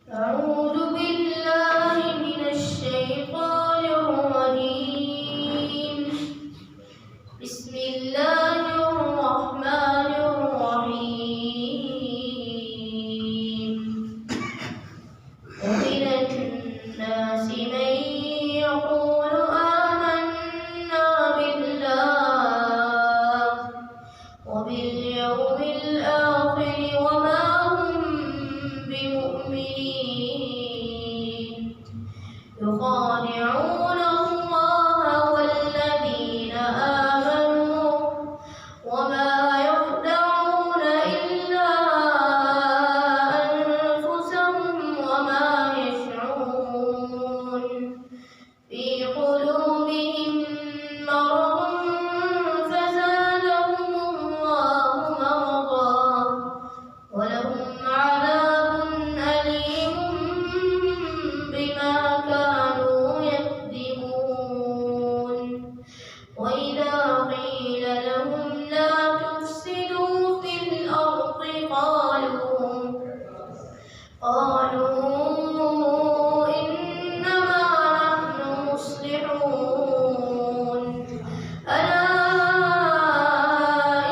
أعوذ بالله من الشيطان الرجيم. بسم الله الرحمن الرحيم. ومن الناس من يقول آمنا بالله وباليوم الآخر وما هم بمؤمنين يخادعون الله والذين آمنوا وما يخدعون إلا أنفسهم وما يشعرون. في قلوبهم مرض فزادهم الله مرضا ولهم عذاب أليم بما كانوا يكذبون. وإذا قيل لهم لا تفسدوا في الأرض قالوا إنما نحن مصلحون. ألا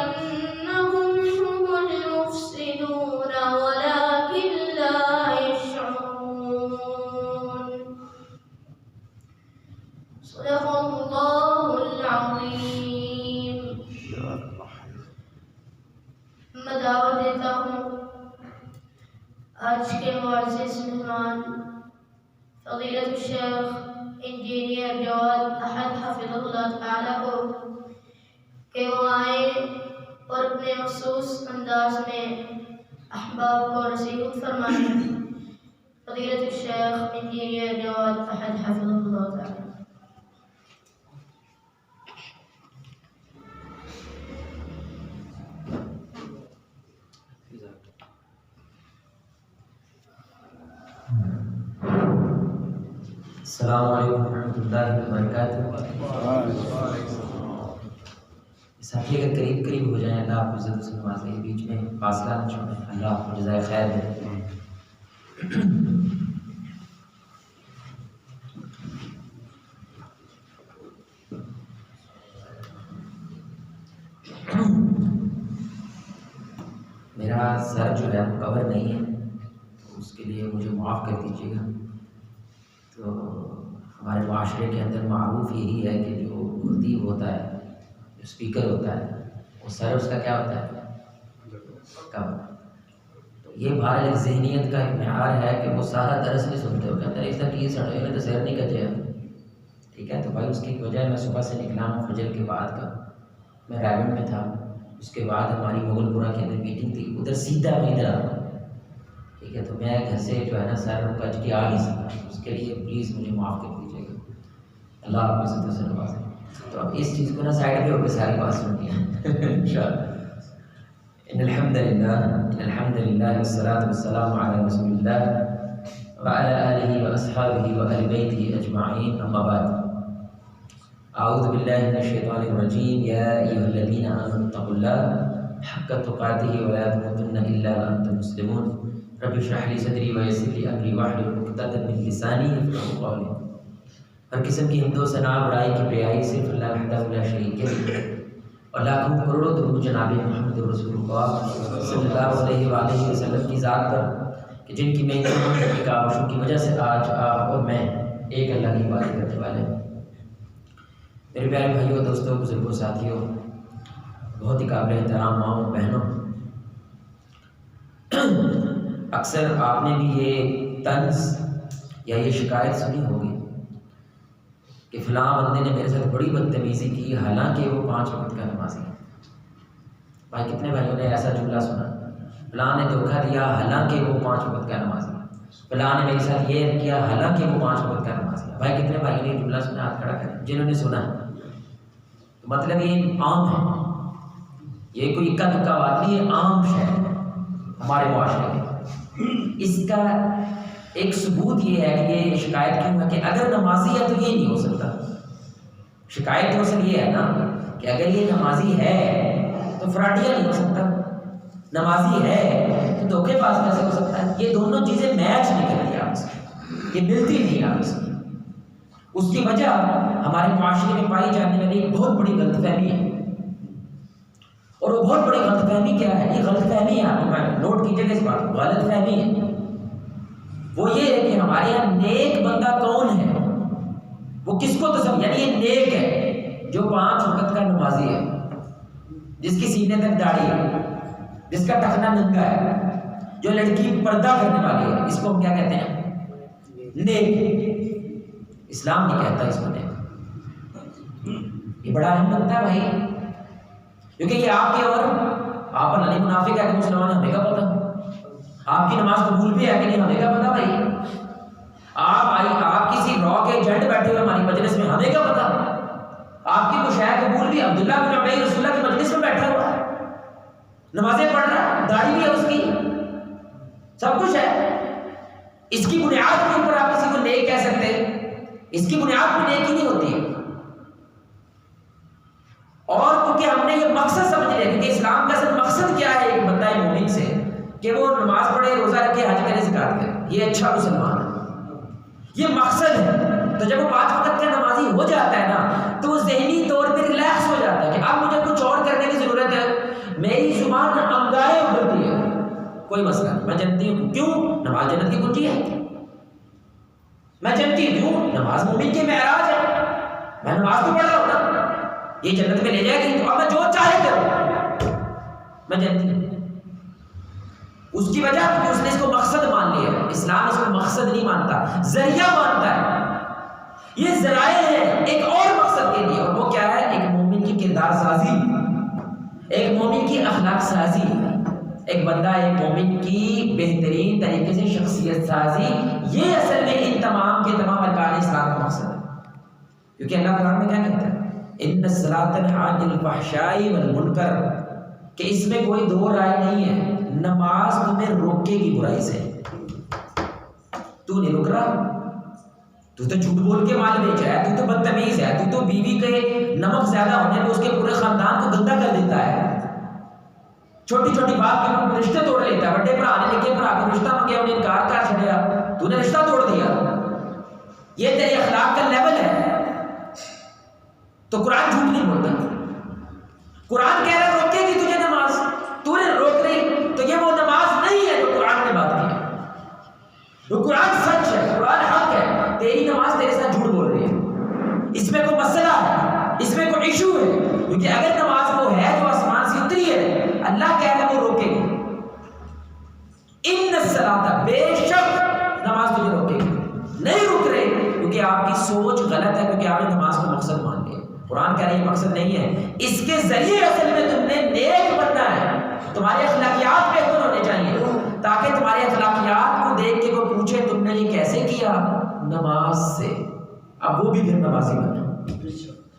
إنهم هم المفسدون ولكن لا يشعرون. صدق الله العظيم. میں دعوت دیتا ہوں آج کے معزز مہمان فضیلت الشیخ انجینئر جواد احد حفظ اللہ تعالی کو کہ وہ آئیں اور اپنے مخصوص انداز میں احباب کو نصیحت فرمائیں. فضیلت الشیخ انجینئر جواد احد حفظ اللہ تعالی. السلام علیکم ورحمۃ اللہ وبرکاتہ. ساتھی اگر قریب قریب ہو جائیں اللہ آپ کو عزت سے نوازے، بیچ میں فاصلہ نہ چھوڑیں، اللہ آپ کو جزائے خیر دے. میرا سر جو ہے کور نہیں ہے، اس کے لیے مجھے معاف کر دیجیے گا. تو ہمارے معاشرے کے اندر معروف یہی ہے کہ جو خطیب ہوتا ہے، جو اسپیکر ہوتا ہے، وہ سر اس کا کیا ہوتا ہے؟ کم. تو یہ بہرحال ایک ذہنیت کا ایک معیار ہے کہ وہ سارا درس نہیں سنتے ہو، کہتے ہیں اس طرح کی سڑے تو سیر نہیں کر جائے. ٹھیک ہے، تو بھائی اس کی وجہ میں صبح سے نکلا ہوں فجر کے بعد کا. میں رائبنڈ میں تھا، اس کے بعد ہماری مغل پورہ کے اندر میٹنگ تھی، ادھر سیدھا میں ادھر آ رہا. ٹھیک ہے، تو میں گھر سے جو ہے نا سر کج کے آ نہیں سکا. اس کے لیے پلیز مجھے معاف کر دیجیے گا، اللہ آپ کو عزت سے نوازے. تو اب اس چیز کو نا سائڈ پہ ہو کے ساری بات سنتی ہیں انشاءاللہ. ان الحمد للہ والصلاۃ والسلام علی رسول اللہ وعلی آلہ واصحابہ واہل بیتہ اجمعین، اما بعد. اعوذ باللہ من الشیطان الرجیم. یا ایھا الذین آمنوا اتقوا اللہ حق تقاتہ ولا تموتن الا وانتم مسلمون. رب اشرح لی صدری ویسر لی امری واحلل عقدۃ من لسانی یفقهوا قولی. ہر قسم کی حمد و ثنا بڑائی کی بیائی صرف اللہ وحدہ لا شریک ہے، اور لاکھوں کروڑوں درود جناب محمد رسول اللہ صلی اللہ علیہ وآلہ وسلم کی ذات پر کہ جن کی میں کاوشوں کی وجہ سے آج آپ اور میں ایک اللہ کی عبادت کرنے والے ہیں. میرے پیارے بھائیوں، دوستوں، بزرگوں، ساتھیوں، بہت ہی قابل احترام ماؤں بہنوں، اکثر آپ نے بھی یہ طنز یا یہ شکایت سنی ہوگی کہ فلاں بندے نے میرے ساتھ بڑی بدتمیزی کی حالانکہ وہ 5 وقت کا نمازی ہے. بھائی کتنے بھائیوں نے ایسا جملہ سنا؟ فلاں نے دھوکہ دیا حالانکہ وہ 5 وقت کا نمازی ہے. فلاں نے میرے ساتھ یہ کیا حالانکہ وہ 5 وقت کا نمازی ہے. بھائی کتنے بھائیوں نے یہ جملہ سنا؟ ہاتھ کھڑا کریں جنہوں نے سنا ہے. تو مطلب یہ عام ہے، یہ کوئی اکا دکا بات نہیں، یہ عام شے ہے ہمارے معاشرے میں. اس کا ایک ثبوت یہ ہے کہ یہ شکایت کیوں ہے کہ اگر نمازی ہے تو یہ نہیں ہو سکتا. شکایت تو اصل یہ ہے نا کہ اگر یہ نمازی ہے تو فراڈیا نہیں ہو سکتا. نمازی ہے تو دھوکے باز کیسے ہو سکتا ہے؟ یہ دونوں چیزیں میچ نہیں کرتی آپس میں، یہ ملتی نہیں آپس میں۔ اس کی وجہ ہمارے معاشرے میں پائی جانے والی ایک بہت بڑی غلط فہمی ہے، اور وہ بہت بڑی غلط فہمی کیا ہے؟ یہ غلط فہمی ہے، آپ نوٹ کیجیے گا اس بات کو، غلط فہمی ہے وہ یہ ہے کہ ہمارے یہاں نیک بندہ کون ہے؟ وہ کس کو تصور، یعنی یہ نیک ہے جو 5 وقت کا نمازی ہے، جس کی سینے تک داڑھی ہے، جس کا ٹخنا ننگا ہے، جو لڑکی پردہ کرنے والی ہے، اس کو ہم کیا کہتے ہیں؟ نیک۔ اسلام نہیں کہتا اس کو نیک۔ یہ بڑا اہم لگتا ہے بھائی، کیونکہ یہ آپ کے اور آپ پر نہیں منافق ہے کہ مسلمان، ہمیں کیا پتہ؟ آپ کی نماز قبول بھی ہے کہ نہیں، ہمیں کیا پتہ بھائی؟ آپ کسی را کے ایجنٹ بیٹھے ہوئے ہماری مجلس میں، ہمیں کیا پتہ؟ آپ کی کوئی شے قبول بھی، عبداللہ بن ابی رسول اللہ کی مجلس میں بیٹھا ہوا ہے، نمازیں پڑھ رہا ہے، داڑھی بھی ہے اس کی، سب کچھ ہے، اس کی بنیاد کے اوپر آپ کسی کو نیک کہہ سکتے ہیں؟ اس کی بنیاد پہ نیک ہی نہیں ہوتی ہے۔ اور کیونکہ ہم نے یہ مقصد سمجھ لیا، کیونکہ اسلام کا اصل مقصد کیا ہے ایک بندہ مومن سے، کہ وہ نماز پڑھے، روزہ رکھے، حج کرے، زکات کرے، یہ اچھا مسلمان ہے، یہ مقصد ہے۔ تو جب وہ 5 وقت کا نمازی ہو جاتا ہے نا، تو وہ ذہنی طور پہ ریلیکس ہو جاتا ہے کہ اب مجھے کچھ اور کرنے کی ضرورت ہے، میری زبان انگارے اگلتی ہے، کوئی مسئلہ نہیں، میں جانتی ہوں کیوں، نماز جنت کی کنجی ہے، میں جانتی ہوں کیوں، نماز مومن کی معراج ہے، میں نماز تو پڑھ رہا ہوں نا، یہ جنت میں لے جائے گی، تو اب میں جو چاہے کروں، میں جانتی ہوں۔ اس کی وجہ کہ اس نے اس کو مقصد مان لیا، اسلام اس کو مقصد نہیں مانتا، ذریعہ مانتا ہے، یہ ذرائع ہے ایک اور مقصد کے لیے، اور وہ کیا ہے؟ ایک مومن کی کردار سازی، ایک مومن کی اخلاق سازی، ایک بندہ ایک مومن کی بہترین طریقے سے شخصیت سازی، یہ اصل میں ان تمام کے تمام ارکان اسلام کا مقصد ہے۔ کیونکہ اللہ قرآن میں کیا کہتا ہے؟ ان الصلاۃ تنہی عن الفحشاء والمنکر، کہ اس میں کوئی دو رائے نہیں ہے، نماز تمہیں روکے گی برائی سے۔ تو نہیں رک رہا، تو جھوٹ بول کے مال بیچ رہا ہے، تو بدتمیز ہے، تو بیوی کے نمک زیادہ ہونے پہ اس کے پورے خاندان کو گندا کر دیتا ہے، چھوٹی چھوٹی بات کے رشتے توڑ لیتا ہے، بڑے بھرا نے لکھے بھرا کو رشتہ منگیا، انہیں انکار کر چھڑیا، تو نے رشتہ توڑ دیا، یہ تیری اخلاق کا لیول ہے۔ تو قرآن جھوٹ نہیں بولتا، قرآن کہہ رہا ہے روکے گی تجھے نماز، تو نے روک رہی، تو یہ وہ نماز نہیں ہے جو قرآن نے بات کی ہے، تو قرآن سچ ہے، قرآن حق ہے، تیری نماز تیرے ساتھ جھوٹ بول رہی ہے، اس میں کوئی مسئلہ ہے، اس میں کوئی ایشو ہے، کیونکہ اگر نماز وہ ہے جو آسمان سے اتری ہے، اللہ کہہ رہا ہے وہ روکے گی، ان الصلاۃ، بے شک نماز تجھے روکے گی، نہیں رک رہے کیونکہ آپ کی سوچ غلط ہے، کیونکہ آپ نے نماز کو مقصد مان لیا۔ قرآن کہہ رہا ہے یہ مقصد نہیں ہے، اس کے ذریعے اصل میں تم نے نیک بننا ہے، تمہارے اخلاقیات بہتر ہونے چاہیے، تاکہ تمہارے اخلاقیات کو دیکھ کے کوئی پوچھے تم نے یہ کیسے کیا؟ نماز سے۔ اب وہ بھی پھر نمازی بننا،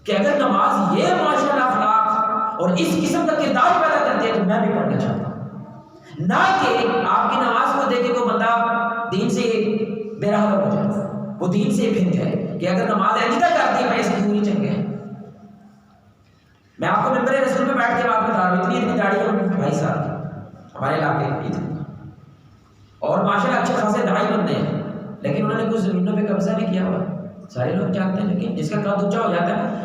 کہ اگر نماز یہ ماشاءاللہ اخلاق اور اس قسم کا کردار پیدا کرتی ہے تو میں بھی پڑھنا چاہتا ہوں، نہ کہ آپ کی نماز کو دیکھ کے کوئی بندہ دین سے بے راہ ہو جائے، وہ دین سے پھر جائے کہ اگر نماز ایجدہ کرتی ہے میں اس کی پوری چنگے ہیں۔ میں آپ کو ممبر رسول میں بیٹھ کے بات بتا رہا ہوں، اتنی داڑھی ہے بھائی صاحب ہمارے علاقے کی، اور ماشاءاللہ اچھے خاصے داڑھی بندے ہیں، لیکن انہوں نے کچھ زمینوں پہ قبضہ نہیں کیا ہوا، سارے لوگ جانتے ہیں، لیکن جس کا قد اونچا ہو جاتا ہے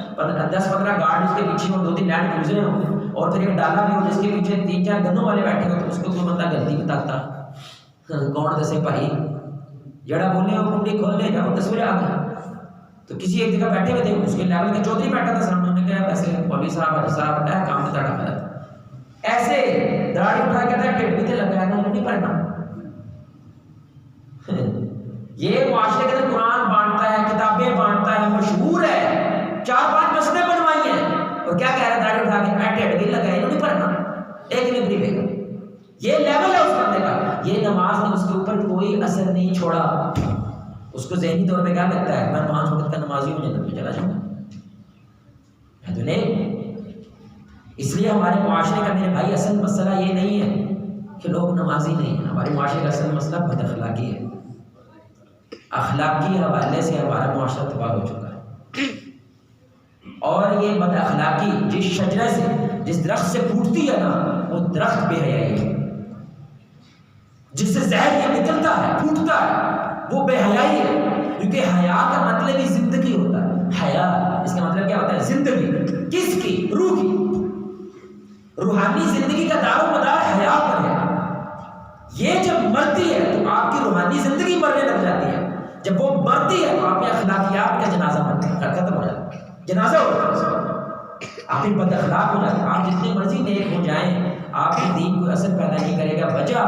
10-15 گارڈ اس کے پیچھے ہو، 2-3 لینڈ کروزریں ہوں، اور پھر ایک ڈالا بھی ہو جس کے پیچھے 3-4 گنوں والے بیٹھے ہو، تو اس کو کوئی بندہ غلطی بتاتا، کون دسے بھائی جڑا بولے وہ کنڈی کھول لے جاؤ تصویریں آ گئی۔ تو کسی ایک جگہ بیٹھے ہوئے تھے، اس کے لیول کے چودھری بیٹھا تھا سامنے، انہوں نے کہا ویسے مولوی صاحب ہے کام میں داڑھی غلط، ایسے داڑھی اٹھا کے کہتا ہے ٹیڈ بھی تے لگا ہے نا، نہیں پڑھنا۔ یہ معاشرے کے اندر قرآن بانٹتا ہے، کتابیں بانٹتا ہے، مشہور ہے، 4-5 مسجدیں بنوائی ہیں، اور کیا کہہ رہا ہے داڑھی اٹھا کے ٹیڈ بھی لگا ہے، نہیں پڑھنا، ایک نہیں پڑھے گا۔ یہ لیول ہے اس بندے کا، یہ نماز نے اس کے اوپر کوئی اثر نہیں چھوڑا، اس کو ذہنی طور پہ کیا لگتا ہے میں 5 وقت کا نمازی ہوں، جنت میں چلا جاؤں گا، میں تو نہیں۔ اس لیے ہمارے معاشرے کا میرے بھائی اصل مسئلہ یہ نہیں ہے کہ لوگ نمازی نہیں ہیں، ہمارے معاشرے کا اصل مسئلہ بد اخلاقی ہے، اخلاقی حوالے سے ہمارا معاشرہ تباہ ہو چکا ہے، اور یہ بد اخلاقی جس شجرے سے جس درخت سے پھوٹتی ہے نا، وہ درخت بے حیائی ہے، جس سے زہر یہ نکلتا ہے پھوٹتا ہے وہ بے حیائی ہے، کیونکہ حیا کا مطلب ہی زندگی ہوتا ہے۔ حیا اس کا مطلب کیا ہوتا ہے؟ زندگی۔ کس کی؟ روح کی۔ روحانی زندگی کا دار و مدار حیا پر ہے۔ یہ جب مرتی ہے تو آپ کی روحانی زندگی مرنے لگ جاتی ہے۔ جب وہ مرتی ہے تو آپ کے اخلاقیات کا جنازہ ختم ہو جاتا ہے، جنازہ ہوتا ہے، آپ ایک بد اخلاق ہو جاتے ہیں۔ آپ جتنے مرضی نیک ہو جائیں، آپ کے دین کو اثر پیدا نہیں کرے گا، وجہ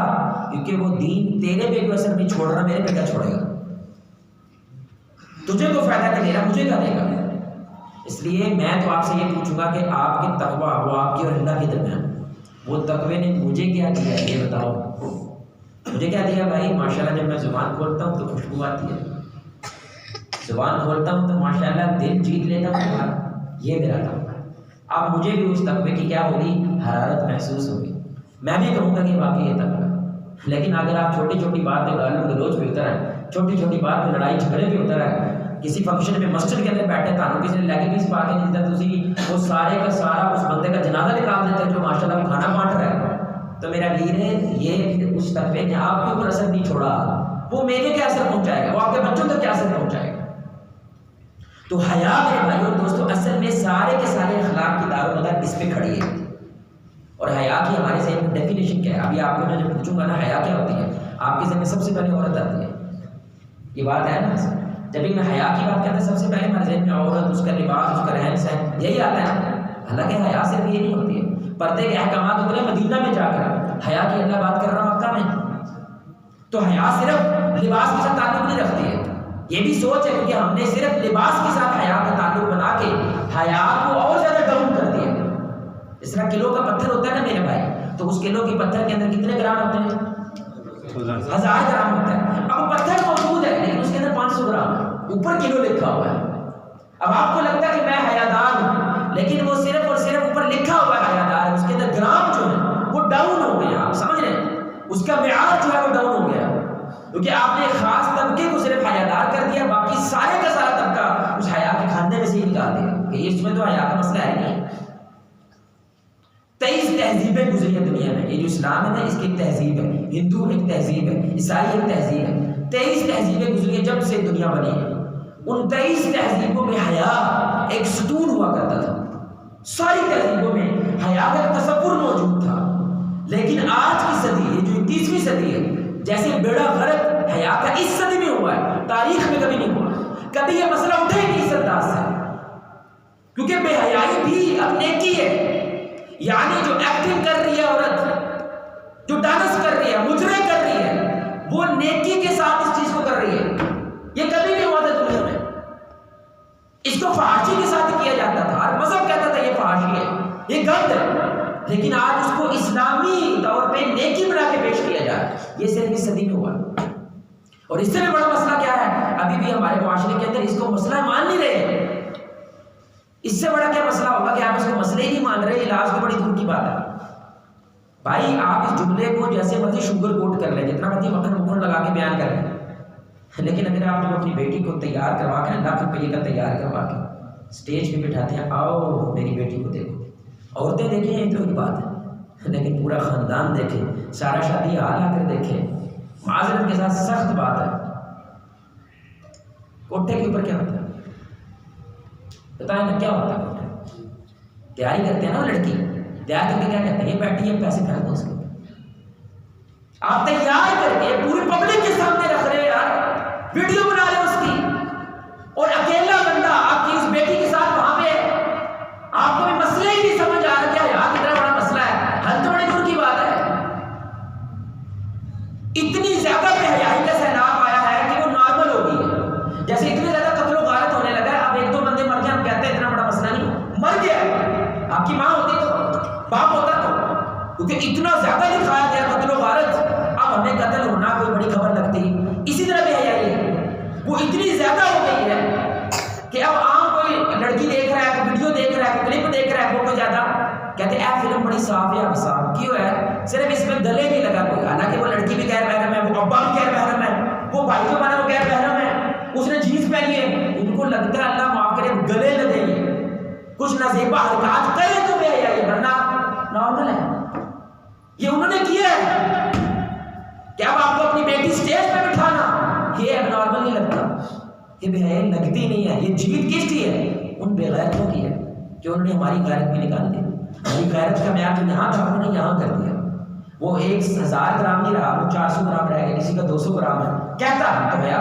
کیونکہ وہ دین تیرے پہ بھی اثر نہیں چھوڑ رہا، میرے پہ کیا چھوڑے گا؟ تجھے کو فائدہ نہیں دے رہا، مجھے کیا دے گا؟ اس لیے میں تو آپ سے یہ پوچھوں گا کہ آپ کی تقویٰ وہ آپ کی اور اللہ کے درمیان، وہ تقوی نے مجھے کیا دیا ہے یہ بتاؤ۔ مجھے کیا دیا بھائی؟ ماشاءاللہ جب میں زبان کھولتا ہوں تو خوشبو آتی ہے، زبان کھولتا ہوں تو ماشاءاللہ دل جیت لیتا ہوں، یہ میرا تقویٰ ہے۔ اب مجھے بھی اس تقوی کی کیا ہوگی؟ حرارت محسوس ہوگی، میں بھی کہوں گا کہ واقعی یہ تقویٰ ہے۔ لیکن اگر آپ چھوٹی چھوٹی بات پہ گالوں گلوچ پہ اتر آئے، چھوٹی چھوٹی بات پہ لڑائی جھگڑے پہ اتر آئے، کسی فنکشن میں مسجد کے اندر بیٹھے تھانوں کسی نے لیگ پیس پا کے نہیں دیتا، تو وہ سارے کا سارا اس بندے کا جنازہ نکال دیتے جو ماشاءاللہ وہ کھانا بانٹ رہا ہے، تو میرا ویر ہے یہ اس تقوی نے آپ کے اوپر اثر نہیں چھوڑا، وہ میرے کیا اثر پہنچائے گا، وہ آپ کے بچوں تک کیا اثر پہنچائے گا؟ تو حیا میرے بھائیوں اور دوستوں اصل میں سارے کے سارے اخلاق کی دار و مدار اس پہ کھڑی ہے۔ اور حیا کی ہمارے ذہن میں ڈیفینیشن کیا ہے؟ ابھی آپ کو میں جب پوچھوں گا نا حیا کیا ہوتی ہے، آپ کے ذہن میں سب سے پہلے عورت آتی ہے، یہ بات ہے نا؟ جب بھی میں حیا کی بات کرتا ہوں سب سے پہلے ہمارے ذہن میں عورت، اس کا لباس، اس کا رہن سہن یہی آتا ہے نا۔ حالانکہ حیا صرف یہ نہیں ہوتی ہے، پردے کے احکامات اترے مدینہ میں جا کر، حیا کی اللہ بات کر رہا ہوں مکہ میں۔ تو حیا صرف لباس کے ساتھ تعلق نہیں رکھتی ہے، یہ بھی سوچ ہے کیونکہ ہم نے صرف لباس کے ساتھ حیا کا تعلق بنا کے حیا کو اور زیادہ ڈاؤن کر دیا۔ اس طرح کلو کا پتھر ہوتا ہے نا میرے بھائی، تو اس کلو کے پتھر کے اندر کتنے گرام ہوتے ہیں؟ 1000 گرام ہوتا ہے۔ اب وہ پتھر موجود ہے لیکن اس کے اندر 500 گرام ہے، اوپر کلو لکھا ہوا ہے۔ اب آپ کو لگتا ہے کہ میں حیادار ہوں، لیکن وہ صرف اور صرف اوپر لکھا ہوا ہے حیادار ہے، اس کے اندر گرام جو ہے وہ ڈاؤن ہو گیا۔ آپ سمجھ رہے ہیں؟ اس کا معیار جو ہے وہ ڈاؤن ہو گیا، کیونکہ آپ نے خاص طبقے کو صرف حیادار کر دیا، باقی سارے کا سارا طبقہ اس حیا کے کھانے میں سے ہی نکال دیا کہ اس میں تو حیا کا مسئلہ ہے نہیں۔ 23 تہذیبیں گزری ہیں دنیا میں، یہ جو اسلام ہے نا اس کی ایک تہذیب ہے، ہندو ایک تہذیب ہے، عیسائی ایک تہذیب ہے، 23 تہذیبیں گزری ہیں جب سے دنیا بنی ہے۔ ان 23 تہذیبوں میں حیا ایک ستون ہوا کرتا تھا، ساری تہذیبوں میں حیا کا تصور موجود تھا۔ لیکن آج کی صدی، یہ جو 21ویں صدی ہے، جیسے بیڑا غرق حیا کا اس صدی میں ہوا ہے، تاریخ میں کبھی نہیں ہوا، کبھی یہ مسئلہ اٹھے ہی نہیں اس انداز سے، کیونکہ بے حیائی بھی اب نیکی ہے۔ یعنی جو ایکٹنگ کر رہی ہے عورت، جو ڈانس کر رہی ہے، مجرے کر رہی ہے، وہ نیکی کے ساتھ اس چیز کو کر رہی ہے، یہ کبھی نہیں ہوا تھا دنیا میں۔ اس کو فحاشی کے ساتھ کیا جاتا تھا، ہر مذہب کہتا تھا یہ فحاشی ہے، یہ گند ہے، لیکن آج اس کو اسلامی طور پہ نیکی بنا کے پیش کیا جا رہا ہے۔ یہ صرف اس صدی میں ہوا۔ اور اس سے بھی بڑا مسئلہ کیا ہے؟ ابھی بھی ہمارے معاشرے کے اندر اس کو مسئلہ مان نہیں رہے۔ اس سے بڑا کیا مسئلہ ہوگا کہ آپ اس کو مسئلے ہی نہیں مان رہے، علاج تو بڑی دور کی بات ہے۔ بھائی آپ اس جملے کو جیسے مرضی شوگر کوٹ کر لیں، جتنا مرضی مکھن لگا کے بیان کر لیں، لیکن اگر آپ جب اپنی بیٹی کو تیار کروا کے ₹1,00,000 کا تیار کروا کے اسٹیج پہ بٹھاتے ہیں، آؤ میری بیٹی کو دیکھو، عورتیں دیکھیں یہ تو ایک بات ہے، لیکن پورا خاندان دیکھیں، سارا شادی حال آ کر دیکھیں، معذرت کے ساتھ سخت بات ہے۔ کوٹھے کے اوپر کیا ہوتا ہے بتائیں نا، کیا ہوتا ہے؟ کوٹھے تیاری کرتے ہیں نا، لڑکی تیار کر کے کیا کہتے ہیں؟ یہ بیٹھی ہے، پیسے پھینک دو اس کے، آپ تیار کر کے پوری پبلک کے سامنے رکھ رہے ہیں یار، ویڈیو بنا رہے اس کی، اور اکیلا بندہ آپ کی اس بیٹی کے ساتھ وہاں پہ، آپ کو بھی مسئلہ ہی نہیں سمجھ آ رہا کیا یار کتنا بڑا مسئلہ ہے، حل تو بڑی دور کی بات ہے۔ اتنی زیادہ بے حیائی کا سیلاب آیا ہے کہ وہ نارمل ہو گئی ہے، جیسے اتنے زیادہ قتل و غارت ہونے لگا ہے، اب 1-2 بندے مر جائیں ہم کہتے ہیں اتنا بڑا مسئلہ نہیں ہو، مر گیا ہے، آپ کی ماں ہوتی تو، باپ ہوتا تو، کیونکہ اتنا زیادہ دکھایا گیا قتل و غارت، اب ہمیں قتل ہونا کوئی بڑی خبر لگتی۔ اسی طرح بے حیائی ہے، وہ اتنی زیادہ ہو گئی ہے کہ اب عام کوئی لڑکی دیکھ رہا ہے، کوئی ویڈیو دیکھ رہا ہے، کوئی کلپ دیکھ رہا ہے، فوٹو زیادہ کہتے ہیں اے فلم بڑی صاف ہے، اب صاف کیوں ہے؟ صرف اس میں گلے نہیں لگا کوئی، حالانکہ وہ لڑکی بھی غیر محرم ہے، وہ ابا بھی غیر محرم ہے، وہ بھائی جو بنا وہ غیر محرم ہے، اس نے جینس پہنی ہے، ان کو لگتا ہے اللہ معاف کرے گلے لگیں گے، کچھ نزیبہ حرکات کرے تو بے حیائی ہے، ورنہ نارمل ہے۔ یہ انہوں نے کیا ہے کہ اب اسٹیج پہ بٹھانا یہ اب نارمل نہیں لگتا، یہ بے حیائی لگتی نہیں ہے۔ یہ جیت کس کی ہے؟ ان بے غیرتوں کی ہے کہ انہوں نے ہماری غیرت بھی نکال دی۔ ہماری غیرت کا معیار جو یہاں تھا انہوں نے یہاں کر دیا۔ وہ 1000 گرام نہیں رہا، وہ 400 گرام رہ گیا، کسی کا 200 گرام ہے۔ کہتا تو بھیا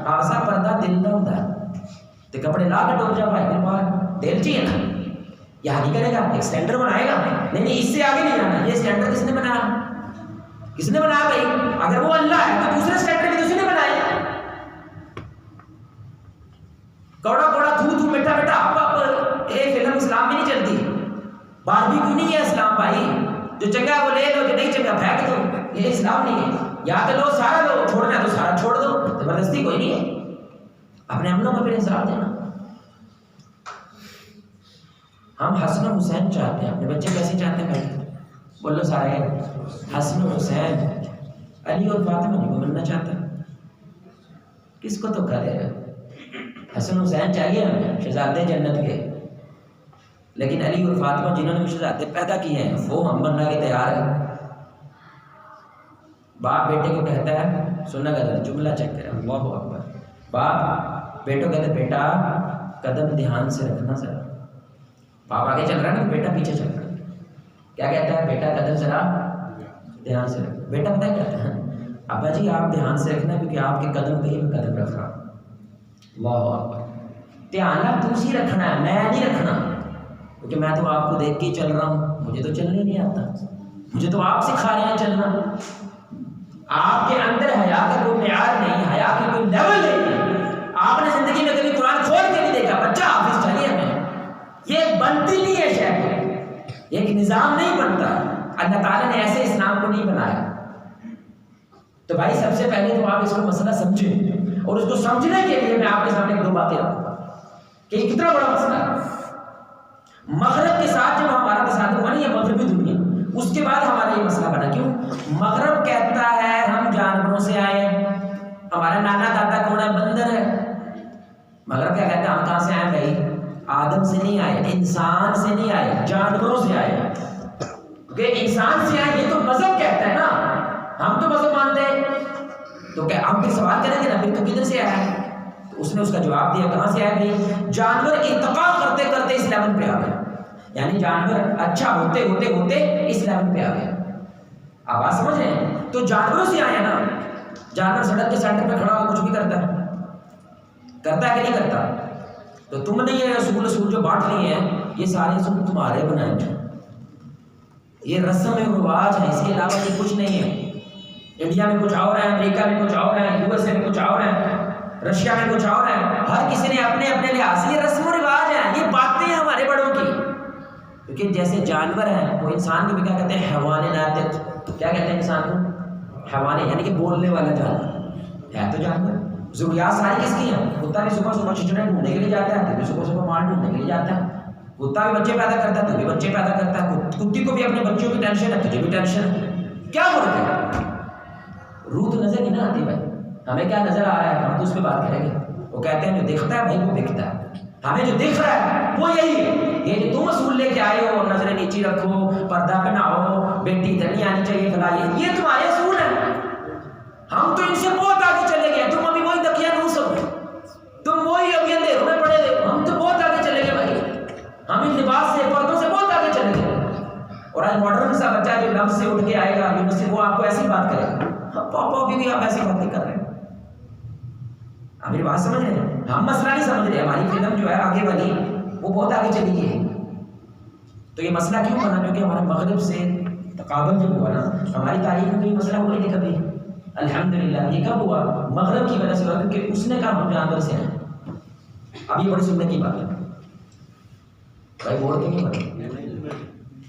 آسا پردہ دل نہ ہوتا ہے تو کپڑے لا کے ڈوب جا بھائی، پھر باہر دل چاہیے نا، یہاں نہیں کرے گا، ایک سٹینڈر بنائے گا، نہیں اس سے آگے نہیں جانا۔ یہ سٹینڈر کس نے بنایا؟ کس نے بنایا بھائی؟ اگر وہ اللہ ہے تو دوسرے سٹینڈر بھی تو اسی نے بنائے۔ کوڑا کوڑا تھو تھو میٹھا میٹھا آپ یہ فلم اسلام میں نہیں چلتی، باربی کوئی نہیں ہے اسلام بھائی، جو چنگا وہ لے لو، جو نہیں چنگا پھینک دو، یہ اسلام نہیں ہے۔ یا تو لو سارا لو، چھوڑنا تو سارا چھوڑ دو، زبردستی کوئی نہیں ہے۔ اپنے عملوں کا پھر حساب دینا۔ ہم حسن و حسین چاہتے ہیں، اپنے بچے کیسے چاہتے ہیں بھائی؟ بولو سارے، حسن و حسین، علی اور فاطمہ کو بننا چاہتا ہے، کس کو تو کرے گا؟ حسن حسین چاہیے ہمیں، شہزادے جنت کے، لیکن علی اور فاطمہ جنہوں نے شہزادے پیدا کیے ہیں وہ ہم بننا کے تیار ہیں۔ باپ بیٹے کو کہتا ہے، سننا غلط جملہ چیک کریں، اللہ اکبر، باپ بیٹوں کہتے بیٹا قدم دھیان سے رکھنا ذرا، باپ آگے چل رہا ہے نا، بیٹا پیچھے چل رہا ہے، کیا کہتا ہے؟ بیٹا قدم ذرا دھیان سے رکھنا۔ بیٹا پتہ کیا کہتا ہے؟ ابا جی آپ دھیان سے رکھنا کیونکہ آپ کے قدم پہ ہی میں قدم رکھ رہا ہوں۔ اللہ اکبر، دھیان تو اسی رکھنا ہے، میں نہیں رکھنا، کیونکہ میں تو آپ کو دیکھ کے چل رہا ہوں، مجھے تو چلنے نہیں آتا، مجھے تو آپ سکھا رہے ہیں چلنا۔ آپ کے اندر حیا کا کوئی معیار نہیں، حیا کی کوئی لیول نہیں ہے۔ آپ نے زندگی میں کبھی قرآن کھول کے نہیں دیکھا، بچہ حافظ چاہیے ہمیں، یہ بنتی نہیں ہے شے، یہ ایک نظام نہیں بنتا، اللہ تعالیٰ نے ایسے اسلام کو نہیں بنایا۔ تو بھائی سب سے پہلے تو آپ اس کو مسئلہ سمجھیں، اور اس کو سمجھنے کے لیے میں آپ کے سامنے 2 باتیں رکھوں گا کہ یہ کتنا بڑا مسئلہ ہے۔ مغرب کے ساتھ جب ہمارا تصادم ہوا، یہ مغربی دنیا، اس کے بعد ہمارا یہ مسئلہ بنا۔ کیوں؟ مغرب کہتا ہے ہم جانوروں سے آئے، ہمارا نانا دادا کون ہے؟ بندر ہے۔ مغرب کیا کہتا ہے؟ ہم کہاں سے آئے بھائی؟ آدم سے نہیں آئے، انسان سے نہیں آئے، جانوروں سے آئے، کہ انسان سے آئے، یہ تو مذہب کہتا ہے نا، ہم تو مذہب مانتے ہیں۔ تو کیا ہم پھر سوال کریں گے نا پھر تو کدھر سے آیا ہے؟ تو اس نے اس کا جواب دیا کہاں سے آئے بھائی؟ جانور ارتقا کرتے کرتے اس لیول پہ آ گئے، یعنی جانور اچھا ہوتے ہوتے ہوتے اس لیول پہ آ گئے۔ آپ بات سمجھ رہے ہیں؟ تو جانوروں سے آئے نا، جانور سڑک کے سینٹر پہ کھڑا ہو کچھ بھی کرتا ہے کہ نہیں کرتا؟ تو تم نے یہ اصول جو بانٹ لیے ہیں، یہ سارے اصول تمہارے بنائے ہیں، یہ رسم و رواج ہے، اس کے علاوہ یہ کچھ نہیں ہے۔ انڈیا میں کچھ اور ہے، امریکہ میں کچھ اور ہے، یو ایس اے میں کچھ اور ہے، رشیا میں کچھ اور ہے، ہر کسی نے اپنے اپنے لحاظ سے یہ رسم و رواج ہیں، یہ باتیں ہیں ہمارے بڑوں کی۔ کیونکہ جیسے جانور ہیں، وہ انسان کو بھی کیا کہتے ہیں؟ حیوان ناطق۔ کیا کہتے ہیں انسان کو؟ حیوان، یعنی کہ بولنے والا جانور ہے، تو جانور۔ ضروریات ساری کس کی ہیں؟ کتا بھی صبح صبح چچڑے ڈھونڈنے کے لیے جاتا ہے، تو بھی صبح صبح مال ڈھونڈنے کے لیے جاتا ہے۔ کتا بھی بچے پیدا کرتا ہے، تو بھی بچے پیدا کرتا ہے، کتی کو بھی اپنے بچوں کی ٹینشن ہے، تجھے بھی ٹینشن ہے۔ کیا فرق ہے؟ روح تو نظر نہیں نہ آتی بھائی، ہمیں کیا نظر آ رہا ہے ہم تو اس پہ بات کریں گے۔ وہ کہتے ہیں جو دکھتا ہے بھائی وہ بکتا ہے، ہمیں جو دکھ رہا ہے وہ یہی ہے۔ یہ جو تم اصول لے کے آئے ہو، نظریں نیچی رکھو، پردہ پہناؤ، بیٹی ادھر نہیں آنی چاہیے، فلاں، یہ تمہارے اصول ہیں۔ ہم تو ان سے بہت آگے چلے گئے، تم ابھی وہی تکیہ نوس ہو، تم وہی ابھی اندھیروں میں پڑے ہوئے، ہم تو بہت آگے چلے گئے بھائی، ہم ان لباس سے پردوں سے بہت آگے چلے گئے۔ اور آج ماڈرن سا بچہ جو لفظ سے اٹھ کے آئے گا یونیورسٹی، وہ آپ کو ایسی بات کرے گا، پاپا بھی آپ ایسی باتیں کر رہے ہیں۔ آپ میری بات سمجھ رہے ہیں؟ ہم مسئلہ نہیں سمجھ رہے، ہماری فلم جو ہے آگے والی وہ بہت آگے چلی گئی ہے۔ تو یہ مسئلہ کیوں بنا؟ کیونکہ ہمارے مغرب سے تقابل جب ہوا نا، ہماری تاریخ میں تو یہ مسئلہ ہوا نہیں تھا کبھی۔ الحمدللہ یہ کب ہوا؟ مغرب کی وجہ سے ہوا، کیونکہ اس نے کہا ہم جانور سے ہیں۔ اب یہ بڑی سننے کی بات ہے بھائی، بول کے نہیں بتا۔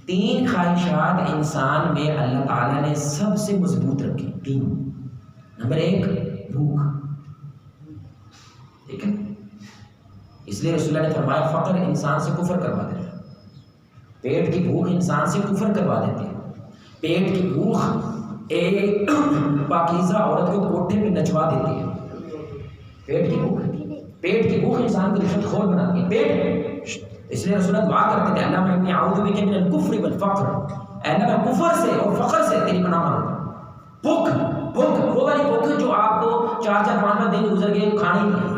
3 خواہشات انسان میں اللہ تعالیٰ نے سب سے مضبوط رکھی، 3۔ نمبر 1 بھوک، ٹھیک ہے؟ اس لیے رسول اللہ نے فرمایا فقر انسان سے کفر کروا دیتا ہے، پیٹ کی بھوک انسان سے کفر کروا دیتی ہے۔ پیٹ کی بھوک ایک پاکیزہ عورت کو کوٹھے پہ نچوا دیتی ہے۔ پیٹ کی بھوک انسان کو رشوت خور بناتی ہے۔ پیٹ، اس لیے رسول اللہ دعا کرتے تھے اللہم انی اعوذ بک من الکفر والفقر، اے اللہ میں کفر سے اور فقر سے تیری پناہ مانگتا ہوں۔ بھوک، وہ والی بھوک جو آپ کو 4-5 دن گزر گئے کھانی نہیں.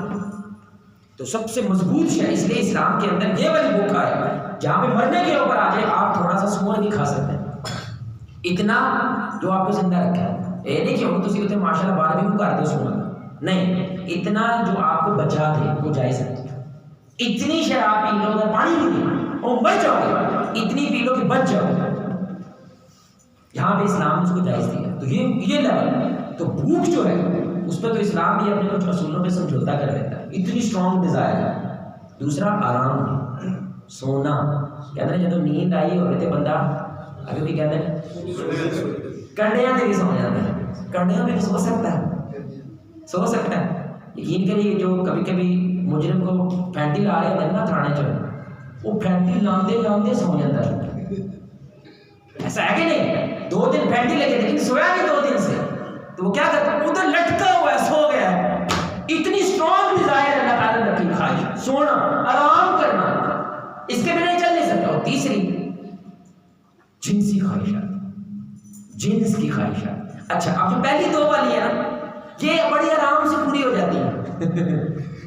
تو سب سے مضبوط شے اس لیے اسلام کے اندر یہ والی بھوک ہے جہاں پہ مرنے کے اوپر آ جائے آپ تھوڑا سا سور نہیں کھا سکتے، اتنا جو آپ کو زندہ رکھا ہے. یہ نہیں کہ ہم تو سی ماشاء اللہ 12 بھی کر دو سونا، نہیں، اتنا جو آپ کو بچا دے وہ جائز ہے. اتنی شراب پی لو، اگر پانی بھی نہیں وہ بچ جاؤ گے، اتنی پی لو کہ بچ جاؤ. یہاں پہ اسلام نے اس کو جائز دیا. تو یہ لیول. تو بھوک جو ہے اس پہ تو اسلام بھی اپنے کچھ اصولوں پہ سمجھوتا کر لیتا ہے، اتنی اسٹرانگ ڈیزائر ہے. دوسرا آرام، سونا. کہتے ہیں جب نیند آئی ہو رہے تھے بندہ ابھی بھی کہتے ہیں کنڈیاں پہ بھی سو جاتا ہے، کنڈیاں پہ بھی سو سکتا ہے. یقین کریے جو کبھی کبھی مجرم کو پھینٹی لا رہے ہیں نا تھانے چ، وہ پھینٹی لاندے سو جاتا ہے. ایسا ہے کہ نہیں؟ 2 دن پھینٹی لگے لیکن سویا نہیں 2 دن سے. تو وہ کیا کرتا ہے؟ ادھر لٹکا ہوا ہے، سو گیا ہے. اتنی اسٹرانگ ڈیزائر اللہ تعالیٰ نے رکھی خواہش، سونا، آرام کرنا، اس کے بنا چل نہیں سکتا. تیسری جنسی خواہشات، جنس کی خواہشات. اچھا اب جو پہلی 2 والی ہے نا یہ بڑی آرام سے پوری ہو جاتی ہے.